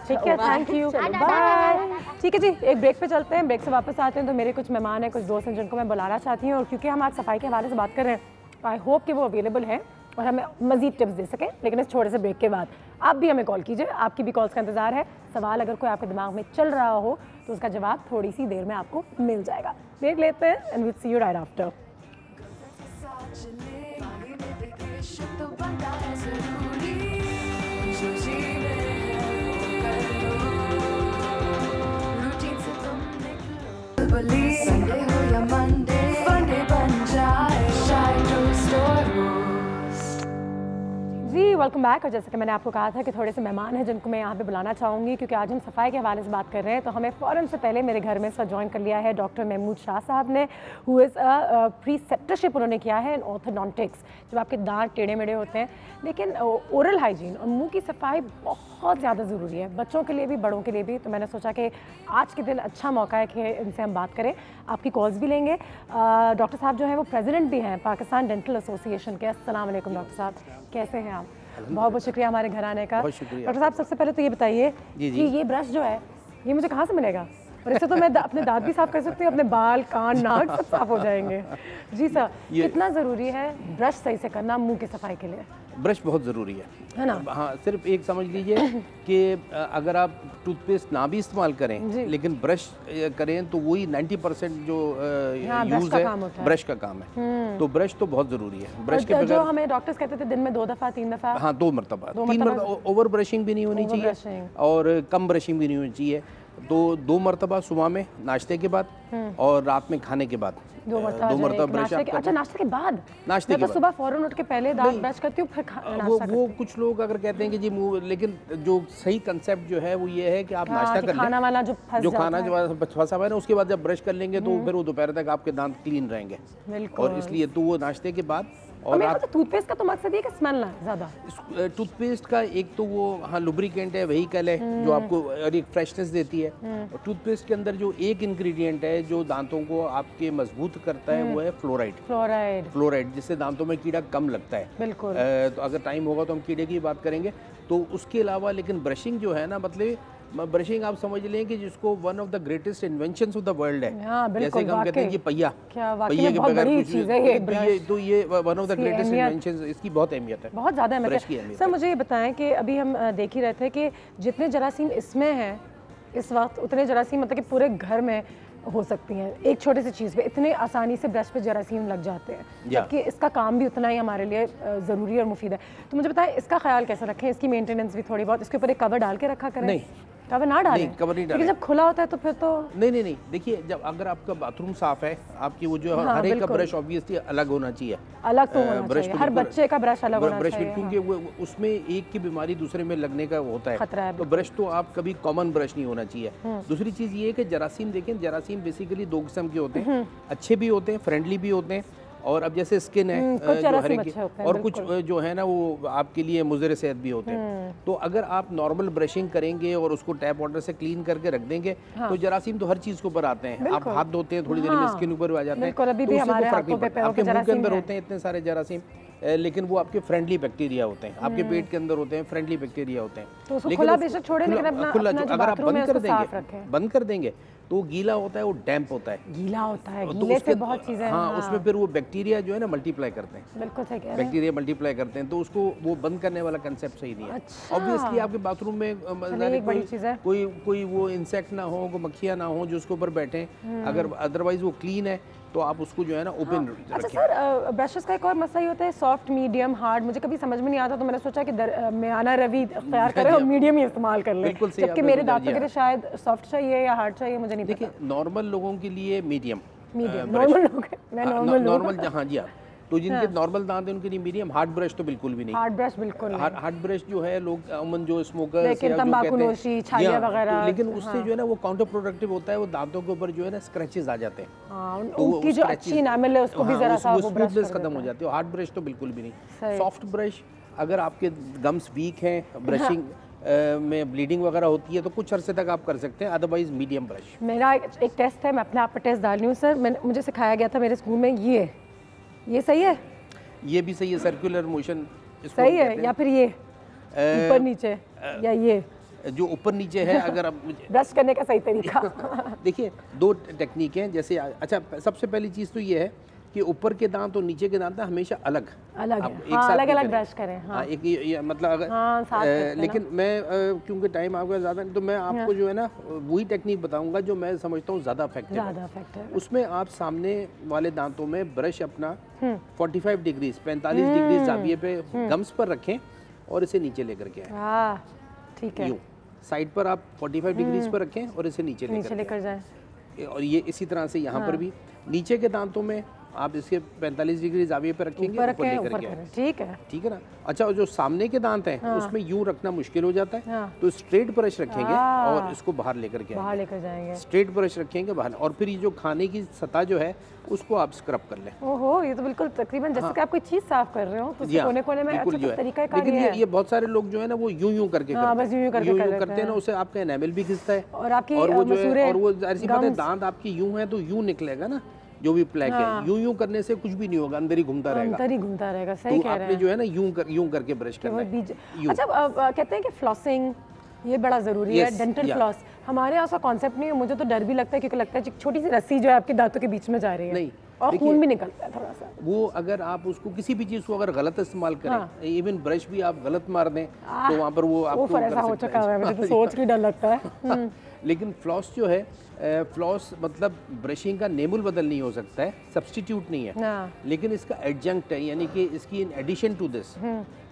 ठीक है, थैंक यू, बाय। ठीक है जी, एक ब्रेक पे चलते हैं, ब्रेक से वापस आते हैं तो मेरे कुछ मेहमान हैं, कुछ दोस्त हैं जिनको मैं बुलाना चाहती हूँ, और क्योंकि हम आज सफाई के हवाले से बात कर रहे हैं, आई होप कि वो अवेलेबल है और हमें मजीद टिप्स दे सकें, लेकिन इस छोटे से ब्रेक के बाद आप भी हमें कॉल कीजिए, आपकी भी कॉल्स का इंतजार है। सवाल अगर कोई आपके दिमाग में चल रहा हो तो उसका जवाब थोड़ी सी देर में आपको मिल जाएगा। ब्रेक लेते हैं and will see you right after. Sunday हो या मंडे, फंडे बन जाए जी, वेलकम बैक। और जैसे कि मैंने आपको कहा था कि थोड़े से मेहमान हैं जिनको मैं यहाँ पे बुलाना चाहूँगी, क्योंकि आज हम सफाई के हवाले से बात कर रहे हैं, तो हमें फ़ौरन से पहले मेरे घर में इस वक्त ज्वाइन कर लिया है डॉक्टर महमूद शाह साहब ने, हु इज़ प्रीसेप्टरशिप उन्होंने किया है इन ऑर्थोडोंटिक्स। जब आपके दांत टेढ़े मेढ़े होते हैं, लेकिन ओरल हाइजीन और मुंह की सफाई बहुत ज़्यादा ज़रूरी है, बच्चों के लिए भी बड़ों के लिए भी। तो मैंने सोचा कि आज के दिन अच्छा मौका है कि इनसे हम बात करें, आपकी कॉल्स भी लेंगे। डॉक्टर साहब जो हैं वो प्रेसिडेंट भी हैं पाकिस्तान डेंटल एसोसिएशन के। अस्सलाम वालेकुम डॉक्टर साहब, कैसे हैं आप? बहुत बहुत शुक्रिया हमारे घर आने का। डॉक्टर साहब, सबसे पहले तो ये बताइए कि ये ब्रश जो है ये मुझे कहाँ से मिलेगा, और इससे तो मैं अपने दांत भी साफ कर सकती हूँ, अपने बाल, कान, नाक सब साफ हो जाएंगे। जी सर, कितना ज़रूरी है ब्रश सही से करना मुंह की सफाई के लिए? ब्रश बहुत ज़रूरी है ना? हाँ, सिर्फ एक समझ लीजिए कि अगर आप टूथपेस्ट ना भी इस्तेमाल करें लेकिन ब्रश करें तो वही 90% जो यूज़ है ब्रश का काम है। तो ब्रश तो बहुत ज़रूरी है। ब्रश के जो हमें डॉक्टर्स कहते थे दिन में 2 दफ़ा 3 दफ़ा, हाँ 2 मरतबा, 3 मरतबा। ओवर ब्रशिंग भी नहीं होनी चाहिए और कम ब्रशिंग भी नहीं होनी चाहिए। तो 2 मरतबा सुबह में नाश्ते के बाद और रात में खाने के बाद 2 मरतबा ब्रश। अच्छा, नाश्ते के बाद? नाश्ते के बाद सुबह फौरन उठ के पहले दांत ब्रश करती हूँ, फिर वो कुछ लोग अगर कहते हैं कि जी मुंह, लेकिन जो सही कंसेप्ट जो है वो ये है कि आप नाश्ता कर लें, खाना वाला जो खाना जो फंसा हुआ है ना, उसके बाद जब ब्रश कर लेंगे तो फिर वो दोपहर तक आपके दांत क्लीन रहेंगे। और इसलिए तो वो नाश्ते के बाद। और टूथपेस्ट का तो मकसद ये कि स्मेल ना ज़्यादा। टूथपेस्ट का एक तो वो हाँ लुब्रिकेंट है, व्हीकल है जो आपको और एक फ्रेशनेस देती है। और टूथपेस्ट के अंदर जो एक इंग्रेडिएंट है जो दांतों को आपके मजबूत करता है वो है फ्लोराइड, जिससे दांतों में कीड़ा कम लगता है। बिल्कुल। तो अगर टाइम होगा तो हम कीड़े की बात करेंगे। तो उसके अलावा लेकिन ब्रशिंग जो है ना, मतलब ब्रशिंग आप समझ लें कि जिसको one of the greatest inventions of the world है। जैसे कि हम कहते हैं कि पहिया के बगैर कुछ नहीं, तो ये one of the greatest inventions, इसकी बहुत अहमियत है, बहुत ज़्यादा अहमियत है। सर मुझे ये बताएं कि अभी हम देख ही रहे थे कि जितने जरासीम इसमें हैं इस वक्त, उतने जरासीम मतलब कि पूरे घर में हो सकती हैं। एक छोटी सी चीज़ पे इतने आसानी से ब्रश पे जरासीम लग जाते हैं, जबकि इसका काम भी उतना ही हमारे लिए ज़रूरी और मुफीद है। तो मुझे बताएं इसका ख्याल कैसे रखें, इसकी मेंटेनेंस भी थोड़ी बहुत, इसके ऊपर एक कवर डाल के रखा करें? नहीं, कवर ना डालें। कवर नहीं डालें। जब खुला होता है तो फिर तो नहीं। देखिए, जब अगर आपका बाथरूम साफ है, आपकी वो जो हर एक का ब्रश ऑब्वियसली अलग होना चाहिए, अलग तो होना चाहिए, हर बच्चे का ब्रश अलग होना चाहिए, क्योंकि वो उसमें एक की बीमारी दूसरे में लगने का होता है खतरा है। तो ब्रश तो आप कभी कॉमन ब्रश नहीं होना चाहिए। दूसरी चीज़ ये है कि जरासीम देखें, जरासीम बेसिकली 2 किस्म के होते हैं, अच्छे भी होते हैं, फ्रेंडली भी होते हैं, और अब जैसे स्किन है जो हर एक, और कुछ जो है ना वो आपके लिए मुज़र सेहत भी होते हैं। तो अगर आप नॉर्मल ब्रशिंग करेंगे और उसको टैप वाटर से क्लीन करके रख देंगे तो जरासीम तो हर चीज़ के ऊपर आते हैं। आप हाथ धोते हैं, थोड़ी देर में स्किन ऊपर आ जाते हैं, तो उससे कोई फर्क नहीं पड़ता। आपके मुंह के अंदर होते हैं इतने सारे जरासीम, लेकिन वो आपके फ्रेंडली बैक्टीरिया होते हैं, आपके पेट के अंदर होते हैं, फ्रेंडली बैक्टीरिया होते हैं। खुला बेशक छोड़े, लेकिन अपना अगर आप बंद कर देंगे तो वो गीला होता है, वो डैम्प होता है, गीला होता है, गीले से बहुत चीज़ें। हाँ, उसमें फिर वो बैक्टीरिया जो है ना मल्टीप्लाई करते हैं। बिल्कुल सही कह रहे हैं, बैक्टीरिया मल्टीप्लाई करते हैं, तो उसको वो बंद करने वाला कंसेप्ट सही नहीं है। ऑब्वियसली आपके बाथरूम में कोई वो इंसेक्ट ना हो, कोई मक्खियाँ ना हो जो उसके ऊपर बैठे, अगर अदरवाइज वो क्लीन है तो आप उसको जो है ना ओपन रखें। अच्छा सर, ब्रशेस का एक और मसला ये होता है सॉफ्ट, मीडियम, हार्ड। मुझे कभी समझ में नहीं आता तो मैंने सोचा कि मियाना रवि इख्तियार करें और मीडियम ही इस्तेमाल कर लें, जबकि मेरे दांतों के लिए शायद सॉफ्ट चाहिए या हार्ड चाहिए, मुझे नहीं पता। देखिए, नॉर्मल लोगों के लिए मीडियम, नॉर्मल हाँ जी, तो जिनके नॉर्मल दांत हैं उनके लिए मीडियम। हार्ड ब्रश तो बिल्कुल भी नहीं। हार्ड ब्रश बिल्कुल नहीं। हार्ड ब्रश जो है लोग अमूमन जो स्मोकर्स या जो तंबाकूनोशी, छालिया वगैरह, लेकिन उससे जो है ना वो काउंटर प्रोडक्टिव होता है, वो दांतों के ऊपर जो है ना स्क्रैचेस आ जाते हैं, तो उनकी जो अच्छी इनामल है उसको भी जरा सा वो स्मूथनेस खत्म हो जाती है। हार्ड ब्रश तो बिल्कुल भी नहीं। सॉफ्ट ब्रश, अगर आपके गम्स वीक हैं, ब्रशिंग में ब्लीडिंग वगैरह होती है तो कुछ अरसे तक आप कर सकते हैं, अदरवाइज मीडियम ब्रश। मेरा एक टेस्ट है, मैं अपने आप पर टेस्ट डाल रही हूँ सर। मुझे सिखाया गया था मेरे स्कूल में, ये सही है? ये भी सही है, सर्कुलर मोशन सही है, या फिर ये ऊपर नीचे, या ये जो ऊपर नीचे है? अगर आप ब्रश करने का सही तरीका देखिए, 2 टेक्निक हैं। जैसे अच्छा, सबसे पहली चीज़ तो ये है कि ऊपर के दांत और नीचे के दांत हमेशा अलग अलग ब्रश करें। हाँ, एक ये मतलब अगर लेकिन मैं क्योंकि टाइम आपका ज़्यादा नहीं तो मैं आपको जो है ना वही टेक्निक बताऊंगा जो मैं समझता हूँ ज़्यादा इफेक्टिव है। उसमें आप सामने वाले दांतों में ब्रश अपना 45 डिग्री 45 डिग्री ज़ाविये पे गम्स पर रखें और इसे नीचे लेकर के आए। ठीक है, साइड पर आप 45 डिग्रीज पर रखें और इसे नीचे लेकर जाएं। और ये इसी तरह से यहाँ पर भी नीचे के दांतों में आप इसके 45 डिग्री ज़ाविये पे रखेंगे, ऊपर लेकर के। ठीक है ना। अच्छा, जो सामने के दांत हैं उसमें यूं रखना मुश्किल हो जाता है, तो स्ट्रेट ब्रश रखेंगे और इसको बाहर लेकर जाएंगे। स्ट्रेट ब्रश रखेंगे बाहर, और फिर ये जो खाने की सतह जो है उसको आप स्क्रब कर लें। ओहो, ये तो बिल्कुल तकरीबन जैसे कि आप कोई चीज साफ कर रहे हो, तो कोने-कोने में अच्छा तरीका है। लेकिन ये बहुत सारे लोग जो है ना वो यूं करके करते हैं ना, उससे आपका एनामल भी घिसता है और आपकी वो जो है, और वो ऐसी बात है, दांत आपकी यूं है तो यूं निकलेगा ना, जो भी प्लैक है यूं करने से कुछ भी नहीं होगा, अंदर ही घूमता रहेगा। सही कह रहे हैं। आपने जो है ना यूं करके ब्रश करना है। अच्छा, कहते हैं कि फ्लॉसिंग ये बड़ा ज़रूरी है, डेंटल फ्लॉस। हमारे यहाँ ऐसा कॉन्सेप्ट नहीं है, मुझे तो डर भी लगता है क्योंकि लगता है छोटी सी रस्सी जो है आपके दांतों के बीच में जा रही है। नहीं, और खून भी निकलता है थोड़ा सा। वो अगर आप उसको किसी भी चीज़ को अगर गलत इस्तेमाल करें, इवन ब्रश भी आप गलत मार दें तो वहाँ पर वो आपको ऐसा हो चुका है, मुझे तो सोच के डर लगता है। लेकिन फ्लॉस जो है, फ्लॉस मतलब ब्रशिंग का नेमुल बदल नहीं हो सकता है, सब्स्टिट्यूट नहीं है, लेकिन इसका एडजंक्ट है, यानी कि इसकी इन एडिशन टू दिस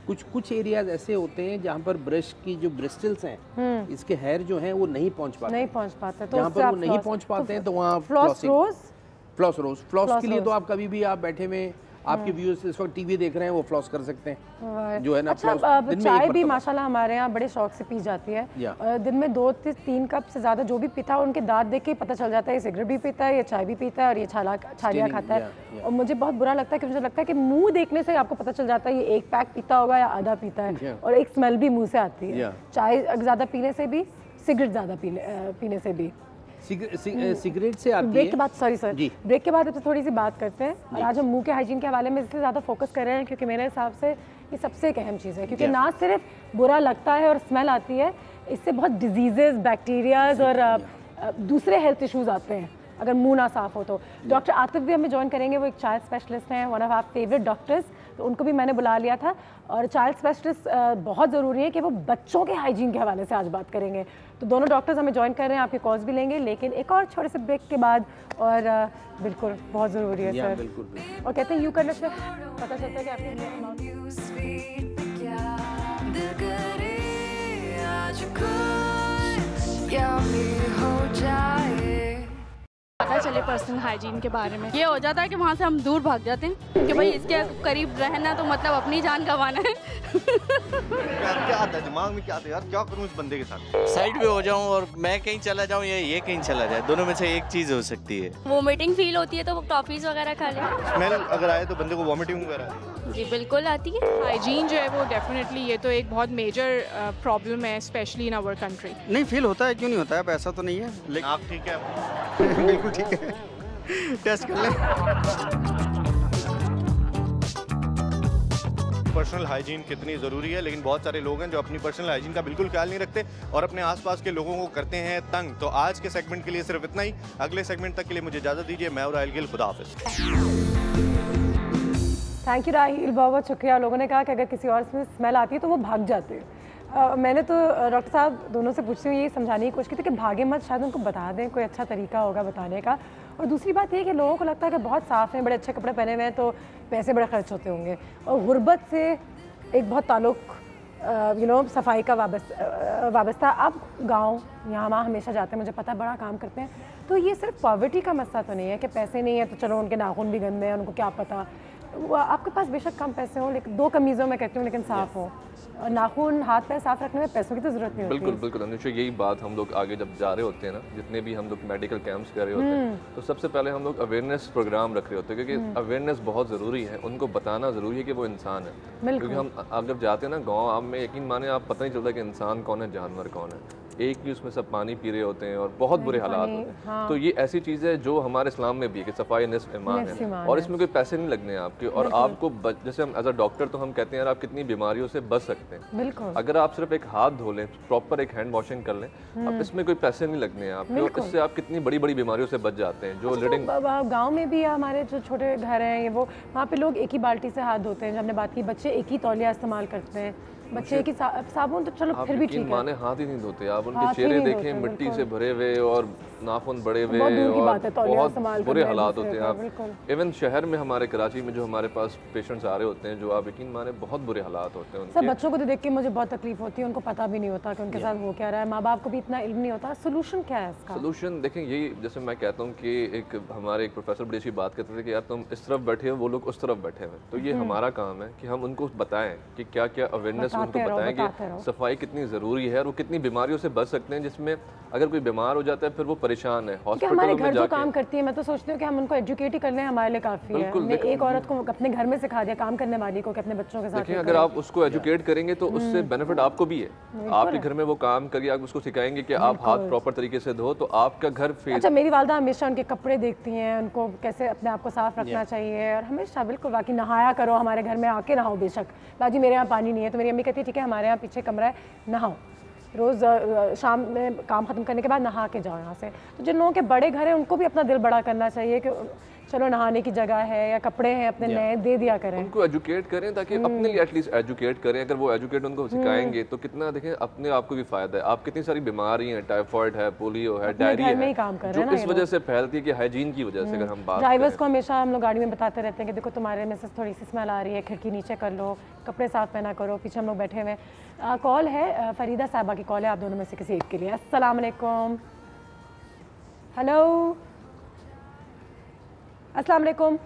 कुछ एरियाज ऐसे होते हैं जहाँ पर ब्रश की जो ब्रिस्टल्स हैं, इसके हेयर जो हैं वो नहीं पहुँच पाते, तो जहाँ पर वो नहीं पहुँच पाते हैं तो वहाँ फ्लॉस के लिए तो आप कभी भी आप बैठे में आपके व्यूअर्स इस वक्त टीवी देख रहे हैं वो फ्लॉस कर सकते हैं, जो है ना। अच्छा, चाय भी माशाल्लाह हमारे यहाँ बड़े शौक से पी जाती है, दिन में 2 से 3 कप से ज़्यादा जो भी पीता है उनके दांत देख के पता चल जाता है ये सिगरेट भी पीता है, ये चाय भी पीता है और ये छालियाँ खाता है। और मुझे बहुत बुरा लगता है कि मुझे लगता है कि मुंह देखने से आपको पता चल जाता है ये 1 पैक पीता होगा या आधा पीता है, और एक स्मेल भी मुँह से आती है, चाय ज़्यादा पीने से भी, सिगरेट ज़्यादा पीने से भी। सिगरेट से आती है। ब्रेक के बाद, सॉरी सर, ब्रेक के बाद अब थोड़ी सी बात करते हैं, और आज हम मुंह के हाइजीन के हवाले में इससे ज़्यादा फोकस कर रहे हैं क्योंकि मेरे हिसाब से ये सबसे एक अहम चीज़ है, क्योंकि ना सिर्फ बुरा लगता है और स्मेल आती है, इससे बहुत डिजीजेस, बैक्टीरियाज और दूसरे हेल्थ इश्यूज आते हैं अगर मुंह ना साफ हो तो। डॉक्टर आतिफ भी हमें ज्वाइन करेंगे, वो एक चाइल्ड स्पेशलिस्ट हैं, one of our favourite doctors, तो उनको भी मैंने बुला लिया था। और चाइल्ड स्पेशलिस्ट बहुत ज़रूरी है कि वो बच्चों के हाइजीन के हवाले से आज बात करेंगे, तो दोनों डॉक्टर्स हमें ज्वाइन कर रहे हैं, आपके कॉल्स भी लेंगे, लेकिन एक और छोटे से ब्रेक के बाद। और बिल्कुल बहुत ज़रूरी है सर, बिल्कुल। और कहते हैं यूँ करने से पता चलता है कि आपके पता चले पर्सनल हाइजीन के बारे में। ये हो जाता है कि वहाँ से हम दूर भाग जाते हैं कि भाई इसके करीब रहना तो मतलब अपनी जान गंवाना है। क्या आता है दिमाग में, क्या आता है यार, क्या करूँ इस बंदे के साथ? साइड पे हो जाऊँ और मैं कहीं चला जाऊँ या ये कहीं चला जाए, दोनों में से एक चीज़ हो सकती है। वोमिटिंग फील होती है तो टॉफीज वगैरह खा ले। स्मेल अगर आए तो बंदे को वॉमिटिंग वगैरह? जी बिल्कुल आती है। हाइजीन जो है वो डेफिनेटली ये तो एक बहुत मेजर प्रॉब्लम है, स्पेशली इन आवर कंट्री। नहीं फील होता है, क्यों नहीं होता है, ऐसा तो नहीं है, लेकिन आप ठीक है? बिल्कुल ठीक है, टेस्ट कर लें। पर्सनल हाइजीन कितनी ज़रूरी है, लेकिन बहुत सारे लोग हैं जो अपनी पर्सनल हाइजीन का बिल्कुल ख्याल नहीं रखते और अपने आसपास के लोगों को करते हैं तंग। तो आज के सेगमेंट के लिए सिर्फ इतना ही, अगले सेगमेंट तक के लिए मुझे इजाज़त दीजिए। मैं और राहिल गिल, खुदा हाफिज़। थैंक यू राहिल, बहुत बहुत शुक्रिया। लोगों ने कहा कि अगर किसी और में स्मेल आती है तो वो भाग जाते हैं। मैंने तो डॉक्टर साहब दोनों से पूछती हूँ, यही समझाने की कोशिश की थी कि भागे मत, शायद उनको बता दें, कोई अच्छा तरीका होगा बताने का। और दूसरी बात ये कि लोगों को लगता है कि बहुत साफ़ हैं, बड़े अच्छे कपड़े पहने हुए हैं तो पैसे बड़े खर्च होते होंगे, और गुर्बत से एक बहुत ताल्लुक सफाई का वाबस्ता। आप गाँव यहाँ वहाँ हमेशा जाते हैं, मुझे पता है बड़ा काम करते हैं, तो ये सिर्फ पॉवर्टी का मसला तो नहीं है कि पैसे नहीं है तो चलो उनके नाखून भी गंदे हैं, उनको क्या पता। आपके पास बेशक कम पैसे हों, लेकिन 2 कमीज़ों में कहती हूँ लेकिन साफ़ हो, और नाखून हाथ पैर साफ रखने में पैसों की तो जरूरत नहीं होती। बिल्कुल बिल्कुल अनुषा, यही बात हम लोग आगे जब जा रहे होते हैं ना, जितने भी हम लोग मेडिकल कैंप्स कर रहे होते हैं, तो सबसे पहले हम लोग अवेयरनेस प्रोग्राम रख रहे होते हैं, क्योंकि अवेयरनेस बहुत ज़रूरी है, उनको बताना ज़रूरी है कि वो इंसान है। क्योंकि हम अगर जाते हैं ना गाँव, आप में यकीन माने आप पता नहीं चलता कि इंसान कौन है, जानवर कौन है। एक ही उसमें सब पानी पी रहे होते हैं और बहुत बुरे हालात होते हैं। हाँ। तो ये ऐसी चीज़ है जो हमारे इस्लाम में भी है कि सफाई निस्फ ईमान है, और इसमें कोई पैसे नहीं लगने आपके, और आपको जैसे हम एज अ डॉक्टर तो हम कहते हैं यार आप कितनी बीमारियों से बच सकते हैं। अगर आप सिर्फ एक हाथ धो लें, प्रॉपर एक हैंड वॉशिंग कर लें, अब इसमें कोई पैसे नहीं लगने आपके, और इससे आप कितनी बड़ी बड़ी बीमारियों से बच जाते हैं। जो लिडिंग गाँव में भी हमारे जो छोटे घर हैं ये, वो वहाँ पे लोग एक ही बाल्टी से हाथ धोते हैं, जब हमने बात की बच्चे एक ही तौलिया इस्तेमाल करते हैं, बच्चे की साबुन तो चलो फिर भी ठीक है, माने हाथ ही नहीं धोते। आप उनके चेहरे देखें मिट्टी से भरे हुए और नाखून बड़े हुए और बहुत बुरे हालात होते हैं। आप इवन शहर में हमारे कराची में जो हमारे पास पेशेंट्स आ रहे होते हैं, जो आप यकीन माने बहुत बुरे हालात होते हैं। सब बच्चों को तो देख के मुझे बहुत तकलीफ होती है, उनको पता भी नहीं होता कि उनके साथ हो क्या रहा है, माँ बाप को भी इतना इल्म नहीं होता। सोल्यूशन क्या है इसका? सोल्यूशन देखें, यही जैसे मैं कहता हूँ कि एक हमारे एक प्रोफेसर बड़ी अच्छी बात कहते थे कि यार तुम इस तरफ बैठे हो, वो लोग उस तरफ बैठे हुए, तो ये हमारा काम है कि हम उनको बताएं कि क्या क्या अवेयरनेस, उनको बताएं कि सफाई कितनी ज़रूरी है और वो कितनी बीमारियों से बच सकते हैं, जिसमें अगर कोई बीमार हो जाता है फिर वो परेशान है। हमारे घर जो काम करती है, मैं तो सोचती हूँ कि हम उनको एजुकेट ही कर लें, हमारे लिए काफ़ी है। हमने एक औरत को अपने घर में सिखा दिया, काम करने वाली को, कि अपने बच्चों के साथ। देखिए, अगर आप उसको एजुकेट करेंगे तो उससे बेनिफिट आपको भी है। आपके घर में वो काम करिए, आप उसको सिखाएंगे कि आप हाथ प्रॉपर तरीके से धो, तो आपका घर फेस। अच्छा, मेरी वालदा हमेशा उनके कपड़े देखती हैं, उनको कैसे अपने आप को साफ रखना चाहिए, और हमेशा बिल्कुल बाकी नहाया करो, हमारे घर में आके नहाओ बेशक। बाजी मेरे यहाँ पानी नहीं है तो मेरी अम्मी कहती है ठीक है हमारे यहाँ पीछे कमरा है, नहाओ रोज़ शाम में काम ख़त्म करने के बाद नहा के जाओ यहाँ से। तो जिन लोगों के बड़े घर हैं उनको भी अपना दिल बड़ा करना चाहिए चलो नहाने की जगह है या कपड़े हैं अपने नए दे दिया करें, उनको एजुकेट करें ताकि अपने लिए एटलीस्ट एजुकेट करें। अगर वो एजुकेट उनको सिखाएंगे तो कितना देखें अपने आप को भी फायदा है। आप कितनी सारी बीमारी हैं, टाइफॉइड है, पोलियो है, डायरिया है, जो इस वजह से फैलती है कि हाइजीन की वजह से। अगर हम बात ड्राइवर्स को हमेशा हम लोग गाड़ी में बताते रहते हैं कि देखो तुम्हारे में से थोड़ी सी स्मेल आ रही है, खिड़की नीचे कर लो, कपड़े साफ पहना करो। पीछे हम लोग बैठे हुए, कॉल है फरीदा साहबा की कॉल है, आप दोनों में से किसी एक के लिए। अस्सलाम वालेकुम। हेलो, अस्सलाम वालेकुम।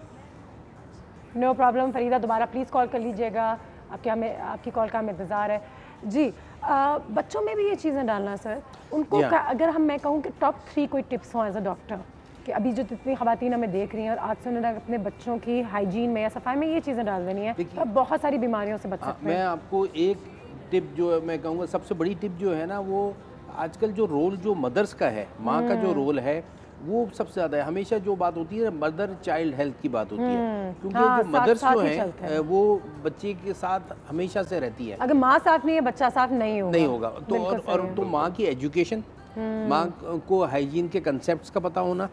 नो प्रॉब्लम फरीदा, दोबारा प्लीज़ कॉल कर लीजिएगा, आपकी कॉल का हमें इंतज़ार है जी। बच्चों में भी ये चीज़ें डालना सर, उनको अगर मैं कहूँ कि टॉप 3 कोई टिप्स हों एज अ डॉक्टर कि अभी जो जितनी ख़वातीन हमें देख रही हैं और आज से उन्होंने अपने बच्चों की हाइजीन में या सफाई में ये चीज़ें डाल देनी है तो बहुत सारी बीमारियों से बच सकते हैं। मैं आपको एक टिप जो मैं कहूँगा सबसे बड़ी टिप जो है ना, वो आजकल जो रोल जो मदर्स का है, माँ का जो रोल है वो सबसे ज़्यादा है। हमेशा जो बात होती है मदर चाइल्ड हेल्थ की बात होती है, क्योंकि जो मदर्स जो हैं वो बच्चे के साथ हमेशा से रहती है। अगर माँ साफ नहीं है बच्चा साफ नहीं होगा तो और तो माँ की एजुकेशन, माँ को हाइजीन के कंसेप्ट्स का पता होना,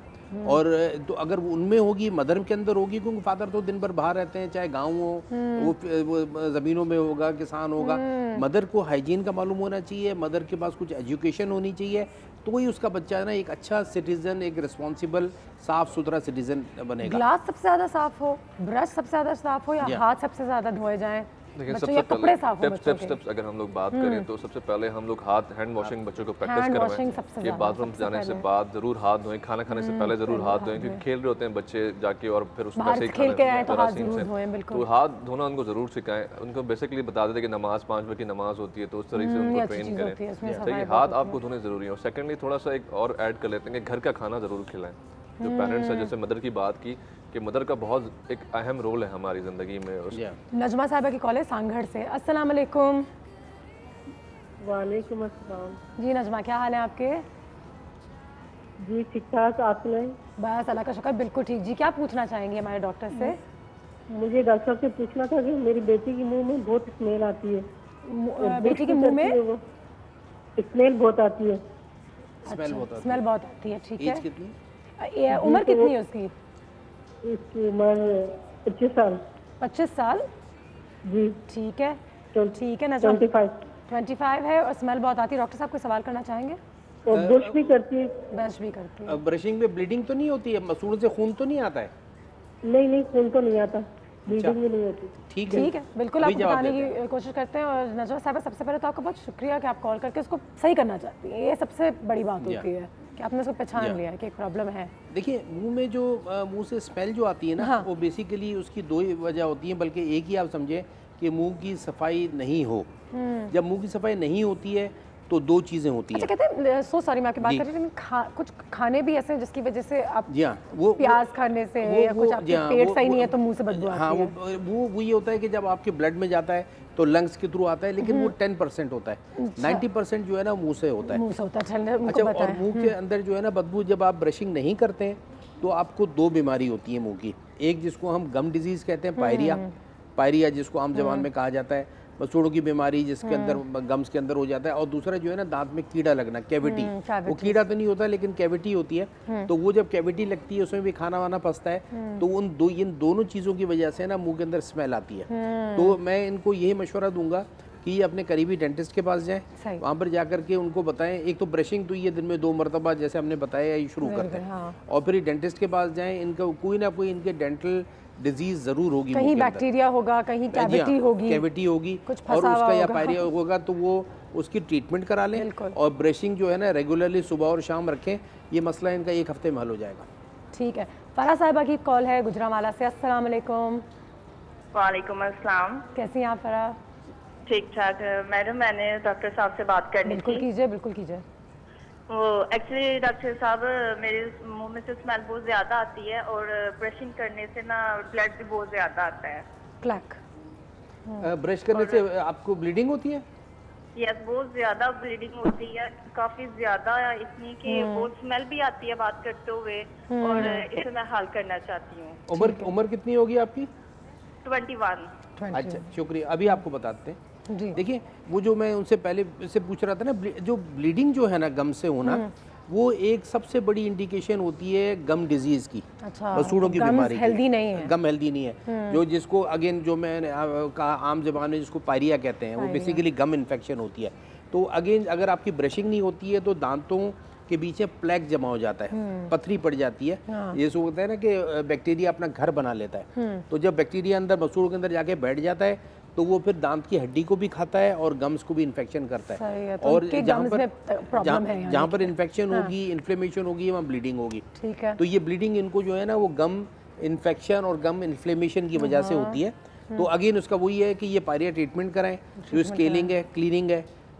और तो अगर उनमें होगी, मदर के अंदर होगी, क्योंकि फादर तो दिन भर बाहर रहते हैं, चाहे गाँव हो, वो ज़मीनों में होगा, किसान होगा। मदर को हाइजीन का मालूम होना चाहिए, मदर के पास कुछ एजुकेशन होनी चाहिए, तो ही उसका बच्चा ना एक अच्छा सिटीजन, एक रिस्पॉन्सिबल साफ सुथरा सिटीजन बनेगा। ग्लास सबसे ज़्यादा साफ हो, ब्रश सबसे ज़्यादा साफ हो, या हाथ सबसे ज़्यादा धोए जाएं। देखिए सबसे पहले स्टेप्स अगर हम लोग बात करें तो सबसे पहले हम लोग हाथ हैंड वॉशिंग बच्चों को प्रैक्टिस करवाएं कि बाथरूम जाने से बाद जरूर हाथ धोएं, खाना खाने से पहले जरूर हाथ धोएं, क्योंकि खेल रहे होते हैं बच्चे जाके और फिर उसमें से तो हाथ धोना उनको जरूर सिखाएं। उनको बेसिकली बता देते कि नमाज 5 वक्त की नमाज होती है, तो उस तरीके से उनको ट्रेन करें। सही, हाथ आपको धोने जरूरी है। और सेकेंडली थोड़ा सा एक और ऐड कर लेते हैं कि घर का खाना जरूर खिलाएं। जो पेरेंट्स है, जैसे मदर की बात की कि मदर का बहुत एक अहम रोल है हमारी ज़िंदगी में। नजमा साहिबा की कॉल है सांगढ़ से। अस्सलाम वालेकुम। वालेकुम अस्सलाम। जी नजमा, क्या हाल है आपके? जी ठीक ठाक, आप सुनाएं? बस अल्लाह का शुक्र, बिल्कुल ठीक। जी क्या पूछना चाहेंगे हमारे डॉक्टर से? मुझे डॉक्टर साहब से पूछना था कि मेरी बेटी के मुंह में बहुत स्मेल आती है। बेटी के मुंह में स्मेल बहुत आती है? स्मेल बहुत आती है, ठीक है। एज कितनी? उम्र कितनी है उसकी? इसकी उम्र 25 साल। 25 साल जी, ठीक है, ठीक है ना। 25 है और स्मेल बहुत आती है। डॉक्टर साहब कोई सवाल करना चाहेंगे? और ब्रश भी करती है? ब्रश भी करती है। ब्रशिंग में ब्लीडिंग तो नहीं होती है? मसूड़ से खून तो नहीं आता है? नहीं, खून तो नहीं आता, ब्लीडिंग भी नहीं होती। ठीक है, बिल्कुल आपको बताने की कोशिश करते हैं। और नजमा साहब, सबसे पहले तो आपका बहुत शुक्रिया कि आप कॉल करके उसको सही करना चाहती हैं। ये सबसे बड़ी बात होती है कि आपने उसको पहचान लिया कि एक प्रॉब्लम है। देखिए मुंह में जो मुंह से स्मेल जो आती है ना, वो बेसिकली उसकी 2 ही वजह होती है, बल्कि एक ही आप समझे कि मुंह की सफाई नहीं हो। जब मुंह की सफाई नहीं होती है तो 2 चीज़ें होती हैं। अच्छा, कहते हैं सो सॉरी मैं आपकी बात कर रही हूँ, लेकिन कुछ खाने भी ऐसे हैं जिसकी वजह से आप वो प्याज खाने से या कुछ आपके पेट सही नहीं है तो मुंह से बदबू आती है। वो ये होता है कि जब आपके ब्लड में जाता है तो लंग्स के थ्रू आता है, लेकिन वो 10% होता है। 90% जो है ना मुंह से होता है। अच्छा, और मुंह के अंदर जो है ना बदबू, जब आप ब्रशिंग नहीं करते हैं तो आपको 2 बीमारी होती है मुंह की। एक जिसको हम गम डिजीज़ कहते हैं, पायरिया जिसको आम जबान में कहा जाता है, मसूड़ों की बीमारी जिसके अंदर गम्स के अंदर हो जाता है। और दूसरा जो है ना दांत में कीड़ा लगना, कैविटी। वो कीड़ा तो नहीं होता लेकिन कैविटी होती है। तो वो जब कैविटी लगती है उसमें भी खाना वाना फंसता है, तो इन दोनों चीज़ों की वजह से ना मुंह के अंदर स्मेल आती है। तो मैं इनको यही मशवरा दूंगा कि ये अपने करीबी डेंटिस्ट के पास जाएं, वहाँ पर जाकर के उनको बताएं। एक तो ब्रशिंग तो ये दिन में 2 मरतबा जैसे हमने बताया ये शुरू करते हैं, और फिर डेंटिस्ट के पास जाएं। इनका कोई ना कोई इनके डेंटल डिजीज जरूर होगी, कहीं बैक्टीरिया होगा, कहीं कैविटी होगी और उसका या पायरिया होगा, तो वो उसकी ट्रीटमेंट करा लें। और ब्रशिंग जो है ना रेगुलरली सुबह और शाम रखें। ये मसला इनका 1 हफ्ते में हल हो जाएगा। ठीक है। फरा साहिबा की कॉल है गुजरांवाला से। अस्सलाम वालेकुम। वालेकुम अस्सलाम। कैसी हैं आप फरा? ठीक ठाक मैडम, मैंने डॉक्टर साहब से बात करनी थी। बिल्कुल कीजिए। वो एक्चुअली डॉक्टर साहब, मेरे मुंह में से स्मेल बहुत ज़्यादा आती है और ब्रशिंग करने से ना ब्लड भी बहुत ज़्यादा आता है। क्लैक। ब्रश करने से आपको ब्लीडिंग होती है? यस, बहुत ज़्यादा ब्लीडिंग होती है, काफ़ी ज़्यादा, इतनी कि बहुत स्मेल भी आती है बात करते हुए, और इसे मैं हल करना चाहती हूँ। उम्र कितनी होगी आपकी? 21। अच्छा, शुक्रिया। अभी आपको बताते हैं। देखिए वो जो मैं उनसे पहले से पूछ रहा था ना, जो ब्लीडिंग जो है ना गम से होना, वो एक सबसे बड़ी इंडिकेशन होती है गम डिजीज़ की। अच्छा, मसूड़ों की बीमारी हेल्दी नहीं है, गम हेल्दी नहीं है, जो जिसको अगेन जो मैंने कहा आम ज़बान में जिसको पायरिया कहते हैं, वो बेसिकली गम इन्फेक्शन होती है। तो अगेन अगर आपकी ब्रशिंग नहीं होती है तो दांतों के बीच में प्लेक जमा हो जाता है, पथरी पड़ जाती है। ये सो होता है ना कि बैक्टीरिया अपना घर बना लेता है। तो जब बैक्टीरिया अंदर मसूड़ के अंदर जाके बैठ जाता है तो वो फिर दांत की हड्डी को भी खाता है और गम्स को भी इन्फेक्शन करता है। तो और जहाँ पर इन्फेक्शन होगी, इन्फ्लेमेशन होगी, वहाँ ब्लीडिंग होगी। ठीक है। तो ये ब्लीडिंग इनको जो है ना वो गम इन्फेक्शन और गम इन्फ्लेमेशन की वजह से होती है। तो अगेन उसका वही है कि ये पायरिया ट्रीटमेंट कराएं, जो स्केलिंग है,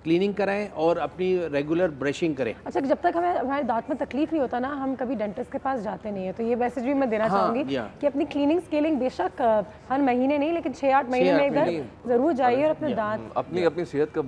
क्लीनिंग कराएं और अपनी रेगुलर ब्रशिंग करें। अच्छा, जब तक हमें हमारे दांत में तकलीफ नहीं होता ना, हम कभी डेंटिस्ट के पास जाते नहीं है। तो ये मैसेज भी मैं देना चाहूँगी कि अपनी क्लीनिंग स्केलिंग बेशक हर महीने नहीं, लेकिन 6-8 महीने में एक बार जरूर जाइए और अपने दांत अपनी सेहत का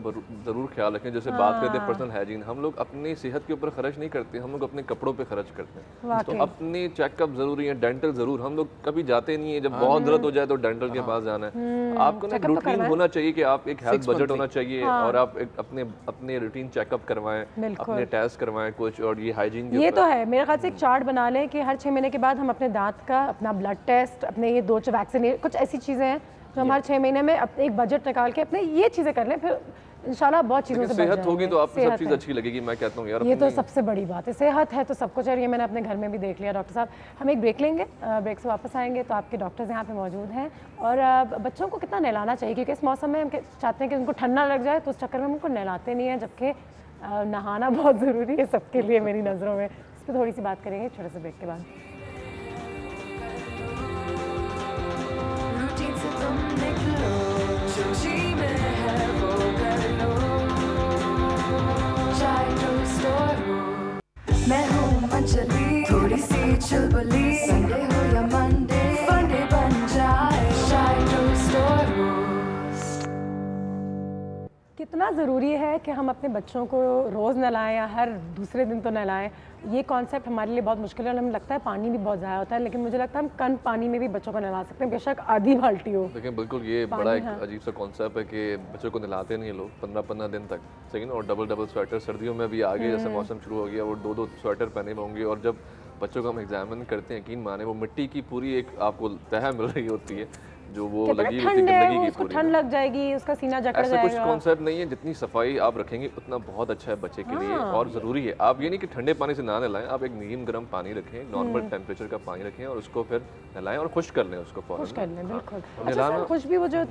जरूर ख्याल रखें। जैसे बात करते हैं पर्सनल हाइजीन, हम लोग अपनी सेहत के ऊपर खर्च नहीं करते, हम लोग अपने कपड़ों पे खर्च करते हैं। तो अपनी चेकअप जरूरी है, डेंटल जरूर। हम लोग कभी जाते नहीं है, जब बहुत दर्द हो जाए तो डेंटल के पास जाना है। आपको ना रूटीन होना चाहिए कि आप एक हेल्थ बजट होना चाहिए और आप अपने रूटीन चेकअप करवाएं, अपने टेस्ट करवाएं कुछ, और ये हाइजीन ये तो है। मेरे ख्याल से एक चार्ट बना लें कि हर 6 महीने के बाद हम अपने दांत का अपना ब्लड टेस्ट, अपने ये 2 वैक्सीन, कुछ ऐसी चीज़ें हैं जो हमारे 6 महीने में एक बजट निकाल के अपने ये चीज़ें कर लें, फिर इंशाल्लाह बहुत चीज़ों से सेहत होगी तो आपको सब चीज़ अच्छी लगेगी। मैं कहता हूँ यार, ये तो सबसे बड़ी बात है, सेहत है तो सब कुछ है। ये मैंने अपने घर में भी देख लिया। डॉक्टर साहब, हम एक ब्रेक लेंगे, ब्रेक से वापस आएंगे तो आपके डॉक्टर्स यहाँ पे मौजूद हैं। और बच्चों को कितना नहलाना चाहिए, क्योंकि इस मौसम में हम चाहते हैं कि उनको ठंडा लग जाए, तो उस चक्कर में हम उनको नहलाते नहीं हैं, जबकि नहाना बहुत ज़रूरी है सबके लिए मेरी नज़रों में। इस पर थोड़ी सी बात करेंगे छोटे से ब्रेक के बाद। मैं हूँ अंजलि, थोड़ी सी चुलबुली, संडे हो या मंडे, फंडे बन जाए शायद स्टोर। कितना ज़रूरी है कि हम अपने बच्चों को रोज़ नहलाएं या हर दूसरे दिन तो नहलाएं। ये कॉन्सेप्ट हमारे लिए बहुत मुश्किल है और हमें लगता है पानी भी बहुत ज़्यादा होता है, लेकिन मुझे लगता है हम कम पानी में भी बच्चों को नहला सकते हैं, बेशक आधी बाल्टी हो। लेकिन बिल्कुल ये बड़ा एक अजीब सा कॉन्सेप्ट है कि बच्चों को नहलाते नहीं लोग 15-15 दिन तक, सही ना। और डबल स्वेटर सर्दियों में भी आगे जैसे मौसम शुरू हो गया, वो 2-2 स्वेटर पहने होंगे। और जब बच्चों को हम एग्जामिन करते हैं, यकीन माने वो मिट्टी की पूरी एक आपको तह मिल रही होती है, जो वो लगी होती है गंदगी की पूरी, ठंड लग जाएगी, उसका सीना जकड़ जाएगा। ऐसा कुछ कॉन्सेप्ट नहीं है। जितनी सफाई आप रखेंगे उतना बहुत अच्छा है बच्चे के लिए और ज़रूरी है। आप ये नहीं कि ठंडे पानी से ना नहलाएं, आप एक नीम गर्म पानी रखें, नॉर्मल टेम्परेचर का पानी रखें और उसको फिर नहलाएं और खुश कर लें उसको फौरन। खुश कर लें, बिल्कुल। अच्छा, खुश भी वो जो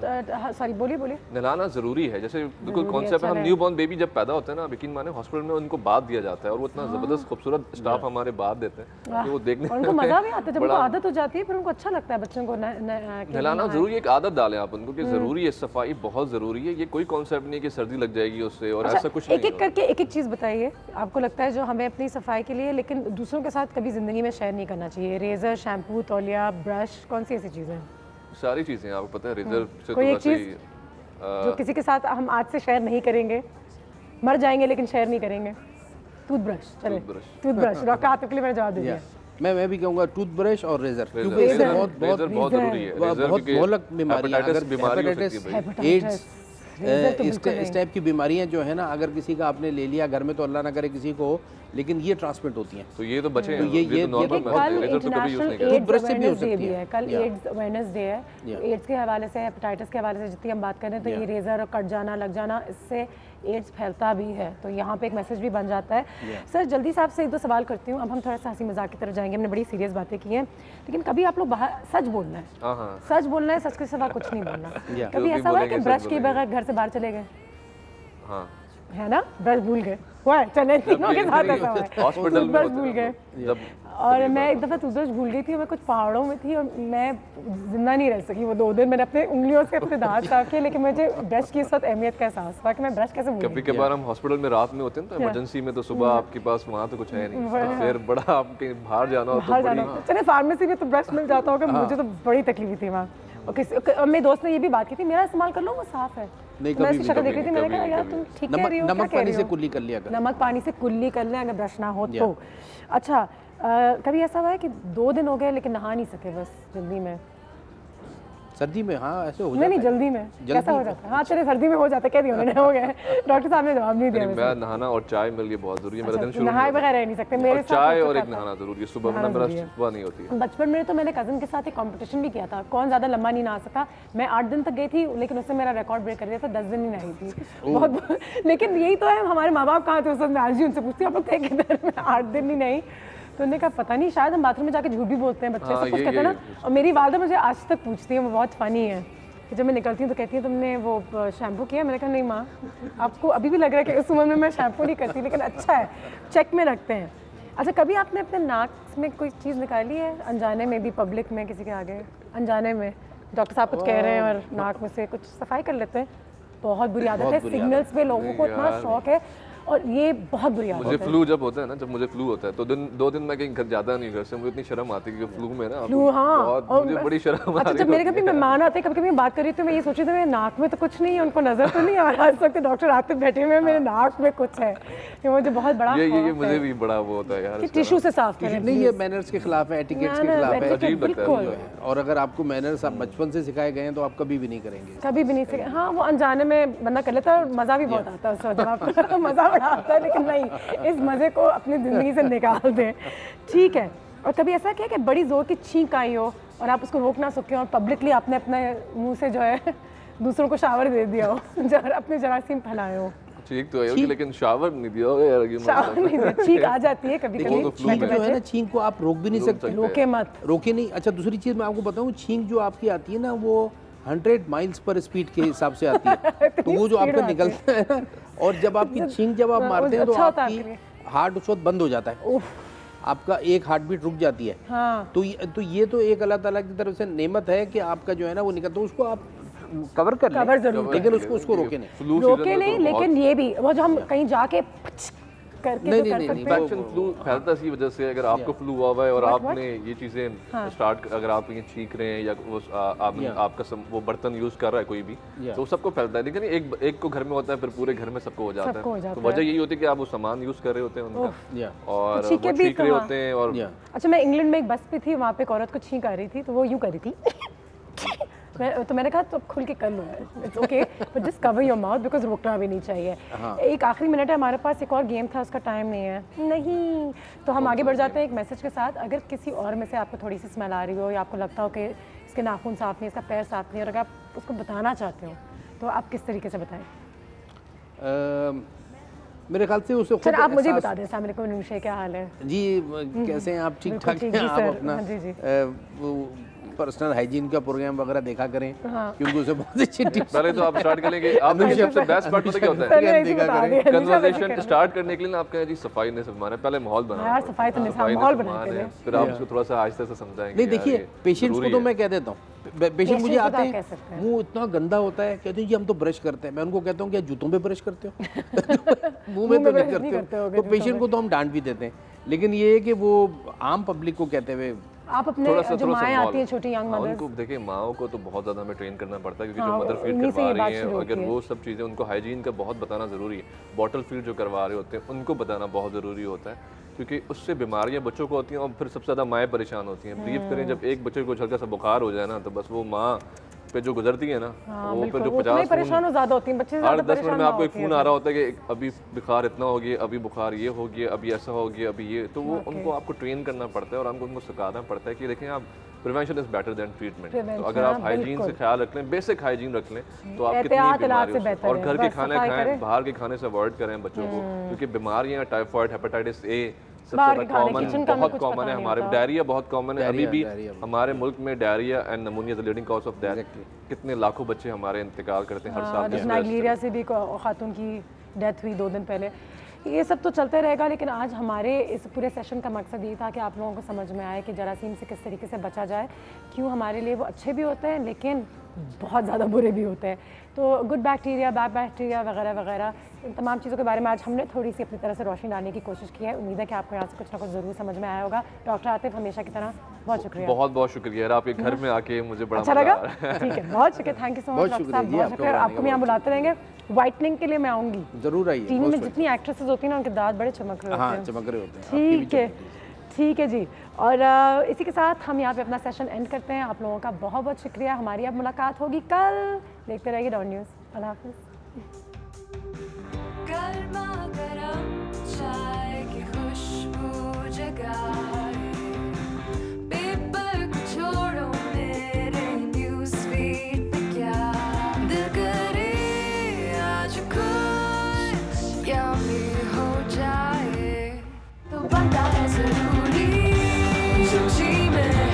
सॉरी बोलिए नहलाना ज़रूरी है। जैसे बिल्कुल कॉन्सेप्ट है, हम न्यू बॉर्न बेबी जब पैदा होता है ना, यकीन माने हॉस्पिटल में उनको बाथ दिया जाता है और वो इतना ज़बरदस्त खूबसूरत स्टाफ हमारे बाथ देते हैं कि वो देखने उनको मज़ा भी आता है, जब उनको आदत हो जाती है फिर उनको अच्छा लगता है बच्चों को नहलाना ज़रूरी। एक आदत डालें आप उनको कि ज़रूरी है, सफाई बहुत ज़रूरी है। ये कोई कॉन्सेप्ट नहीं कि सर्दी लग जाएगी उससे और ऐसा कुछ नहीं। एक एक करके एक चीज़ बताइए, आपको लगता है जो हमें अपनी सफाई के लिए लेकिन दूसरों के साथ कभी ज़िंदगी में शेयर नहीं करना चाहिए। रेज़र, शैम्पू, तौलिया, ब्रश, कौन सी ऐसी चीज़ें? सारी चीज़ें आपको पता है। रेज़र से कोई एक चीज़ जो किसी के साथ हम आज से शेयर नहीं करेंगे, मर जाएंगे लेकिन शेयर नहीं करेंगे। टूथब्रश, चले टूथब्रश। डॉक्टर आतिफ के लिए मैंने जवाब दे दिया। मैं भी कहूँगा टूथब्रश और रेजर, क्योंकि बहुत जरूरी है। बहुत भयानक बीमारी, अगर एड्स इस टाइप की बीमारियां जो है ना, अगर किसी का आपने ले लिया घर में तो अल्लाह ना करे किसी को, लेकिन ये ट्रांसमिट होती हैं। तो ये तो बचे हैं। ये कल इंटरनेशनल एड्स अवेयरनेस डे भी है, कल एड्स अवेयरनेस डे है। एड्स के हवाले से, हेपेटाइटिस के हवाले से जितनी हम बात करें तो ये रेजर कट जाना, लग जाना, इससे एड्स फैलता भी है। तो यहाँ पे एक मैसेज भी बन जाता है। सर जल्दी से आपसे 1-2 सवाल करती हूँ, अब हम थोड़ा सा हंसी मजाक की तरफ जाएंगे। हमने बड़ी सीरियस बातें की हैं, लेकिन कभी आप लोग बाहर सच बोलना है, सच बोलना है, सच के सिवा कुछ नहीं बोलना। कभी ऐसा हुआ है कि ब्रश के बगैर घर से बाहर चले गए? हाँ है ना, ब्रश भूल गए, हुआ है, चले तीनों के साथ ऐसा हुआ है, हॉस्पिटल में ब्रश भूल गए। और मैं एक दफ़ा टूथब्रश भूल गई थी, मैं कुछ पहाड़ों में थी और मैं जिंदा नहीं रह सकी वो 2 दिन। मैंने अपने उंगलियों से अपने दांत साफ किए, लेकिन मुझे ब्रश की इस वक्त अहमियत का एहसास हुआ कि मैं ब्रश कैसे भूल गई। कभी कभार हम हॉस्पिटल में रात में होते हैं तो इमरजेंसी में, तो सुबह आपके पास वहाँ तो कुछ है नहीं, फिर बड़ा आपके बाहर जाना हो। चले फार्मेसी में तो ब्रश मिल जाता होगा, मुझे तो बड़ी तकलीफ थी वहाँ। और मेरे दोस्त ने ये भी बात की थी, मेरा इस्तेमाल कर लो वो साफ है। नहीं, मैं उसकी शक्ल देख रही थी, मैंने कहा यार तुम ठीक कह रही हो, नमक पानी से कुल्ली कर लिया, नमक पानी से कुल्ली कर लें अगर ब्रश ना हो तो। अच्छा, कभी ऐसा हुआ है कि 2 दिन हो गए लेकिन नहा नहीं सके बस जल्दी में? सर्दी में हाँ ऐसे हो जाता है। नहीं जल्दी में कैसा हो जाता है? हाँ चलिए सर्दी में हो जाता है, कह दिया उन्होंने, हो गया। डॉक्टर साहब ने जवाब नहीं दिया। मैं नहाना और चाय मेरे लिए बहुत जरूरी है, मेरा दिन शुरू नहाए बगैर रह नहीं सकते मेरे साथ। चाय और एक नहाना जरूरी है, सुबह वरना मेरा सुबह नहीं होती है। बचपन में तो मैंने कजन के साथ एक कंपटीशन भी किया था, कौन ज़्यादा लंबा नहीं नहा सका। मैं 8 दिन तक गई थी, लेकिन उससे मेरा रिकॉर्ड ब्रेक कर दिया था, 10 दिन नहीं नहाई थी बहुत। लेकिन यही तो है, हमारे माँ बाप कहाँ थे उस वक्त, मैं आज भी उनसे पूछती हूँ आप लोग थे किधर, मैं 8 दिन नहीं नहाई। तो उन्होंने कहा पता नहीं, शायद हम बाथरूम में जाके झूठ भी बोलते हैं, बच्चे सब कुछ कहते हैं ना। और मेरी वालदा मुझे आज तक पूछती है, वो बहुत फ़नी है कि जब मैं निकलती हूँ तो कहती है तुमने वो शैम्पू किया? मैंने कहा नहीं माँ, आपको अभी भी लग रहा है कि उस उम्र में मैं शैम्पू नहीं करती, लेकिन अच्छा है चेक में रखते हैं। अच्छा, कभी आपने अपने नाक में कोई चीज़ निकाली है अनजाने में भी, पब्लिक में किसी के आगे अनजाने में? डॉक्टर साहब कुछ कह रहे हैं और नाक में से कुछ सफाई कर लेते हैं, बहुत बुरी आदत है। सिग्नल्स पे लोगों को इतना शौक है और ये बहुत बुरी आदत है। मुझे फ्लू जब होता है ना, जब मुझे फ्लू होता है तो 2 दिन मैं कहीं घर जाता नहीं घर से, मुझे इतनी शर्म आती है कि फ्लू में ना बहुत मुझे बड़ी शर्म आती है। जब मेरे कभी मेहमान आते हैं, कभी बात कर रही थी, मैं ये सोच रही थी मेरे नाक में तो कुछ नहीं है, उनको नजर तो नहीं आ रहा, आज तक डॉक्टर आते बैठे हुए मेरे नाक में कुछ है, ये मुझे बहुत बड़ा ये मुझे भी बड़ा वो होता है यार, टिश्यू से साफ करें। नहीं, ये मैनर्स के खिलाफ है, एटिकेट्स के खिलाफ है, अजीब लगता है। और अगर आपको मैनर्स आप बचपन से सिखाए गए हैं तो आप कभी भी नहीं करेंगे, कभी भी नहीं सीखे। हाँ, वो अनजाने में बंदा कर लेता है और मज़ा भी बहुत आता है उस वक्त, मज़ा बड़ा आता है, लेकिन इस मज़े को अपनी ज़िंदगी से निकाल दें, ठीक है। और कभी ऐसा क्या कि बड़ी ज़ोर की छींक आई हो और आप उसको रोक ना सके और पब्लिकली आपने अपने मुंह से जो है दूसरों को शावर दे दिया हो, अपने जरासीम फैलाए हो? छींक तो है लेकिन शावर नहीं दिया होगा यार, शावर नहीं दिया, छींक आ जाती है कभी कभी। छींक जो है ना, छींक को आप रोक भी नहीं सकते, रोके मत, रोके नहीं। अच्छा, दूसरी चीज़ मैं आपको बताऊँ, छींक जो आपकी आती है ना वो 100 माइल्स पर स्पीड के हिसाब से आती है। तो वो जो आपका निकलता है ना, और जब आपकी छींक जब आप मारते हैं तो आपकी हार्ट उस वक्त बंद हो जाता है, आपका एक हार्ट बीट रुक जाती है। हाँ। तो ये तो एक अल्लाह ताला की तरफ से नेमत है कि आपका जो है ना वो निकलता, तो उसको आप कवर कर लें, लेकिन उसको रोके नहीं, लेकिन ये भी वो जो हम कहीं जाके करके नहीं, इन्फेक्शन फ्लू फैलता इसी वजह से। अगर आपको फ्लू हुआ हुआ है और आपने ये चीज़ें स्टार्ट, अगर आप ये छींक रहे हैं या वो आपका वो बर्तन यूज़ कर रहा है कोई भी, तो सबको फैलता है। लेकिन एक को घर में होता है, फिर पूरे घर में सबको हो जाता है। तो वजह यही होती है कि आप वो सामान यूज़ कर रहे होते हैं उनका और वो छींक रहे होते हैं। और अच्छा, मैं इंग्लैंड में एक बस पे थी, वहाँ पे एक औरत को छींक आ रही थी, तो वो यूँ कर रही थी तो मैंने कहा तो खुल के कर लो, it's okay, but just cover your mouth, because रुकना भी नहीं चाहिए। एक आखिरी मिनट है हमारे पास, एक और गेम था, उसका टाइम नहीं है। नहीं, तो हम आगे बढ़ जाते हैं एक मैसेज के साथ। अगर किसी और में से आपको थोड़ी सी स्मेल आ रही हो या आपको लगता हो कि इसके नाखून साफ नहीं, इसका पैर साफ नहीं, और अगर आप उसको बताना चाहते हो तो आप किस तरीके से बताएं? मेरे ख्याल से उसे सर आप मुझे बता दें। अस्सलाम वालेकुम नुशे, क्या हाल है जी, कैसे हैं आप? ठीक ठाक हैं आप? अपना पर्सनल हाइजीन का प्रोग्राम वगैरह देखा करें, क्योंकि उसे बहुत अच्छी टिप्स। पहले तो आप स्टार्ट करेंगे, आपने सबसे बेस्ट पार्ट पता क्या होता है? कन्वर्सेशन स्टार्ट करने के लिए आप कहें जी सफाई ने सब माने, पहले माहौल बनाना यार, सफाई तो माहौल बनाते हैं, फिर आप उसको थोड़ा सा आहिस्ते से समझाएंगे। नहीं देखिए, पेशेंट्स को तो मैं कह देता हूँ, पेशेंट मुझे आते हैं, मुंह इतना गंदा होता है, कहते हैं जी हम तो ब्रश करते हैं। मैं उनको कहता हूँ क्या जूतों पे ब्रश करते हो? मुंह में तो नहीं करते हो। तो पेशेंट को तो हम डांट भी देते हैं, लेकिन ये है कि वो आम पब्लिक को कहते हुए आप अपने जो माएँ आती हैं छोटी यंग मदर्स, उनको देखिए, माओं को तो बहुत ज़्यादा हमें ट्रेन करना पड़ता है, क्योंकि जो मदर फीड करवा रही हैं, अगर वो सब चीज़ें उनको हाइजीन का बहुत बताना ज़रूरी है। बॉटल फीड जो करवा रहे होते हैं उनको बताना बहुत ज़रूरी होता है, क्योंकि उससे बीमारियां बच्चों को होती हैं और फिर सबसे ज़्यादा माएँ परेशान होती हैं। ब्रीफ करें, जब एक बच्चे को हल्का सा बुखार हो जाए ना, तो बस वो माँ पे जो गुजरती है ना, वो फिर जो 50 परेशान हो ज़्यादा होती हैं बच्चे, 8-10 मिनट में आपको एक फ़ोन आ रहा होता है कि अभी बुखार इतना हो गया, अभी बुखार ये हो गया, अभी ऐसा हो गया, अभी ये। तो वो उनको आपको ट्रेन करना पड़ता है और आपको उनको सिखाना पड़ता है कि देखें आप, prevention is better than treatment. तो अगर आप हाइजीन से ख्याल रख लें, बेसिक हाइजीन रख लें, तो आप कितनी बीमारी, और घर के खाने खाएं, बाहर के खाने से अवॉइड करें बच्चों को, क्योंकि बीमारियां टाइफॉइड, हेपेटाइटिस ए सबसे कॉमन, बहुत कॉमन है हमारे। डायरिया बहुत कॉमन है अभी भी हमारे मुल्क में। Diarrhoea and pneumonia is the leading cause of death. कितने लाखों बच्चे हमारे इंतकाल करते हैं हर साल। नाइजीरिया से भी खातून की डेथ हुई 2 दिन पहले। ये सब तो चलते रहेगा, लेकिन आज हमारे इस पूरे सेशन का मकसद ये था कि आप लोगों को समझ में आए कि जरासीम से किस तरीके से बचा जाए, क्यों हमारे लिए वो अच्छे भी होते हैं लेकिन बहुत ज़्यादा बुरे भी होते हैं। तो गुड बैक्टीरिया, बैड बैक्टीरिया वगैरह वगैरह, इन तमाम चीज़ों के बारे में आज हमने थोड़ी सी अपनी तरह से रोशनी डालने की कोशिश की है। उम्मीद है कि आपको यहाँ से कुछ ना कुछ ज़रूर समझ में आया होगा। डॉक्टर आतिफ, हमेशा की तरह बहुत शुक्रिया। बहुत बहुत शुक्रिया यार, आपके घर में आके मुझे बड़ा अच्छा लगा। ठीक है, बहुत शुक्रिया, thank you so much doctor साहब, बहुत शुक्रिया। आपको मैं यहाँ बुलाते रहेंगे, वाइटनिंग के लिए मैं आऊँगी जरूर। आइए, टीवी में जितनी एक्ट्रेसेस होती हैं ना, उनके दांत बड़े चमक रहे होते हैं। चमक रहे होते हैं। ठीक है, ठीक है जी। और इसी के साथ हम यहाँ पे अपना सेशन एंड करते हैं। आप लोगों का बहुत बहुत शुक्रिया। हमारी अब मुलाकात होगी कल। देखते रहिए डॉन न्यूज़। अल्लाह हाफिज़। गर्मा गरम चाय की खुशबू जगाए, पेपर को छोड़ो मेरे न्यूज़ फीड पे क्या, दिल करे आज कुछ यम्मी हो जाए, तो बनता है ज़रूरी जो जी में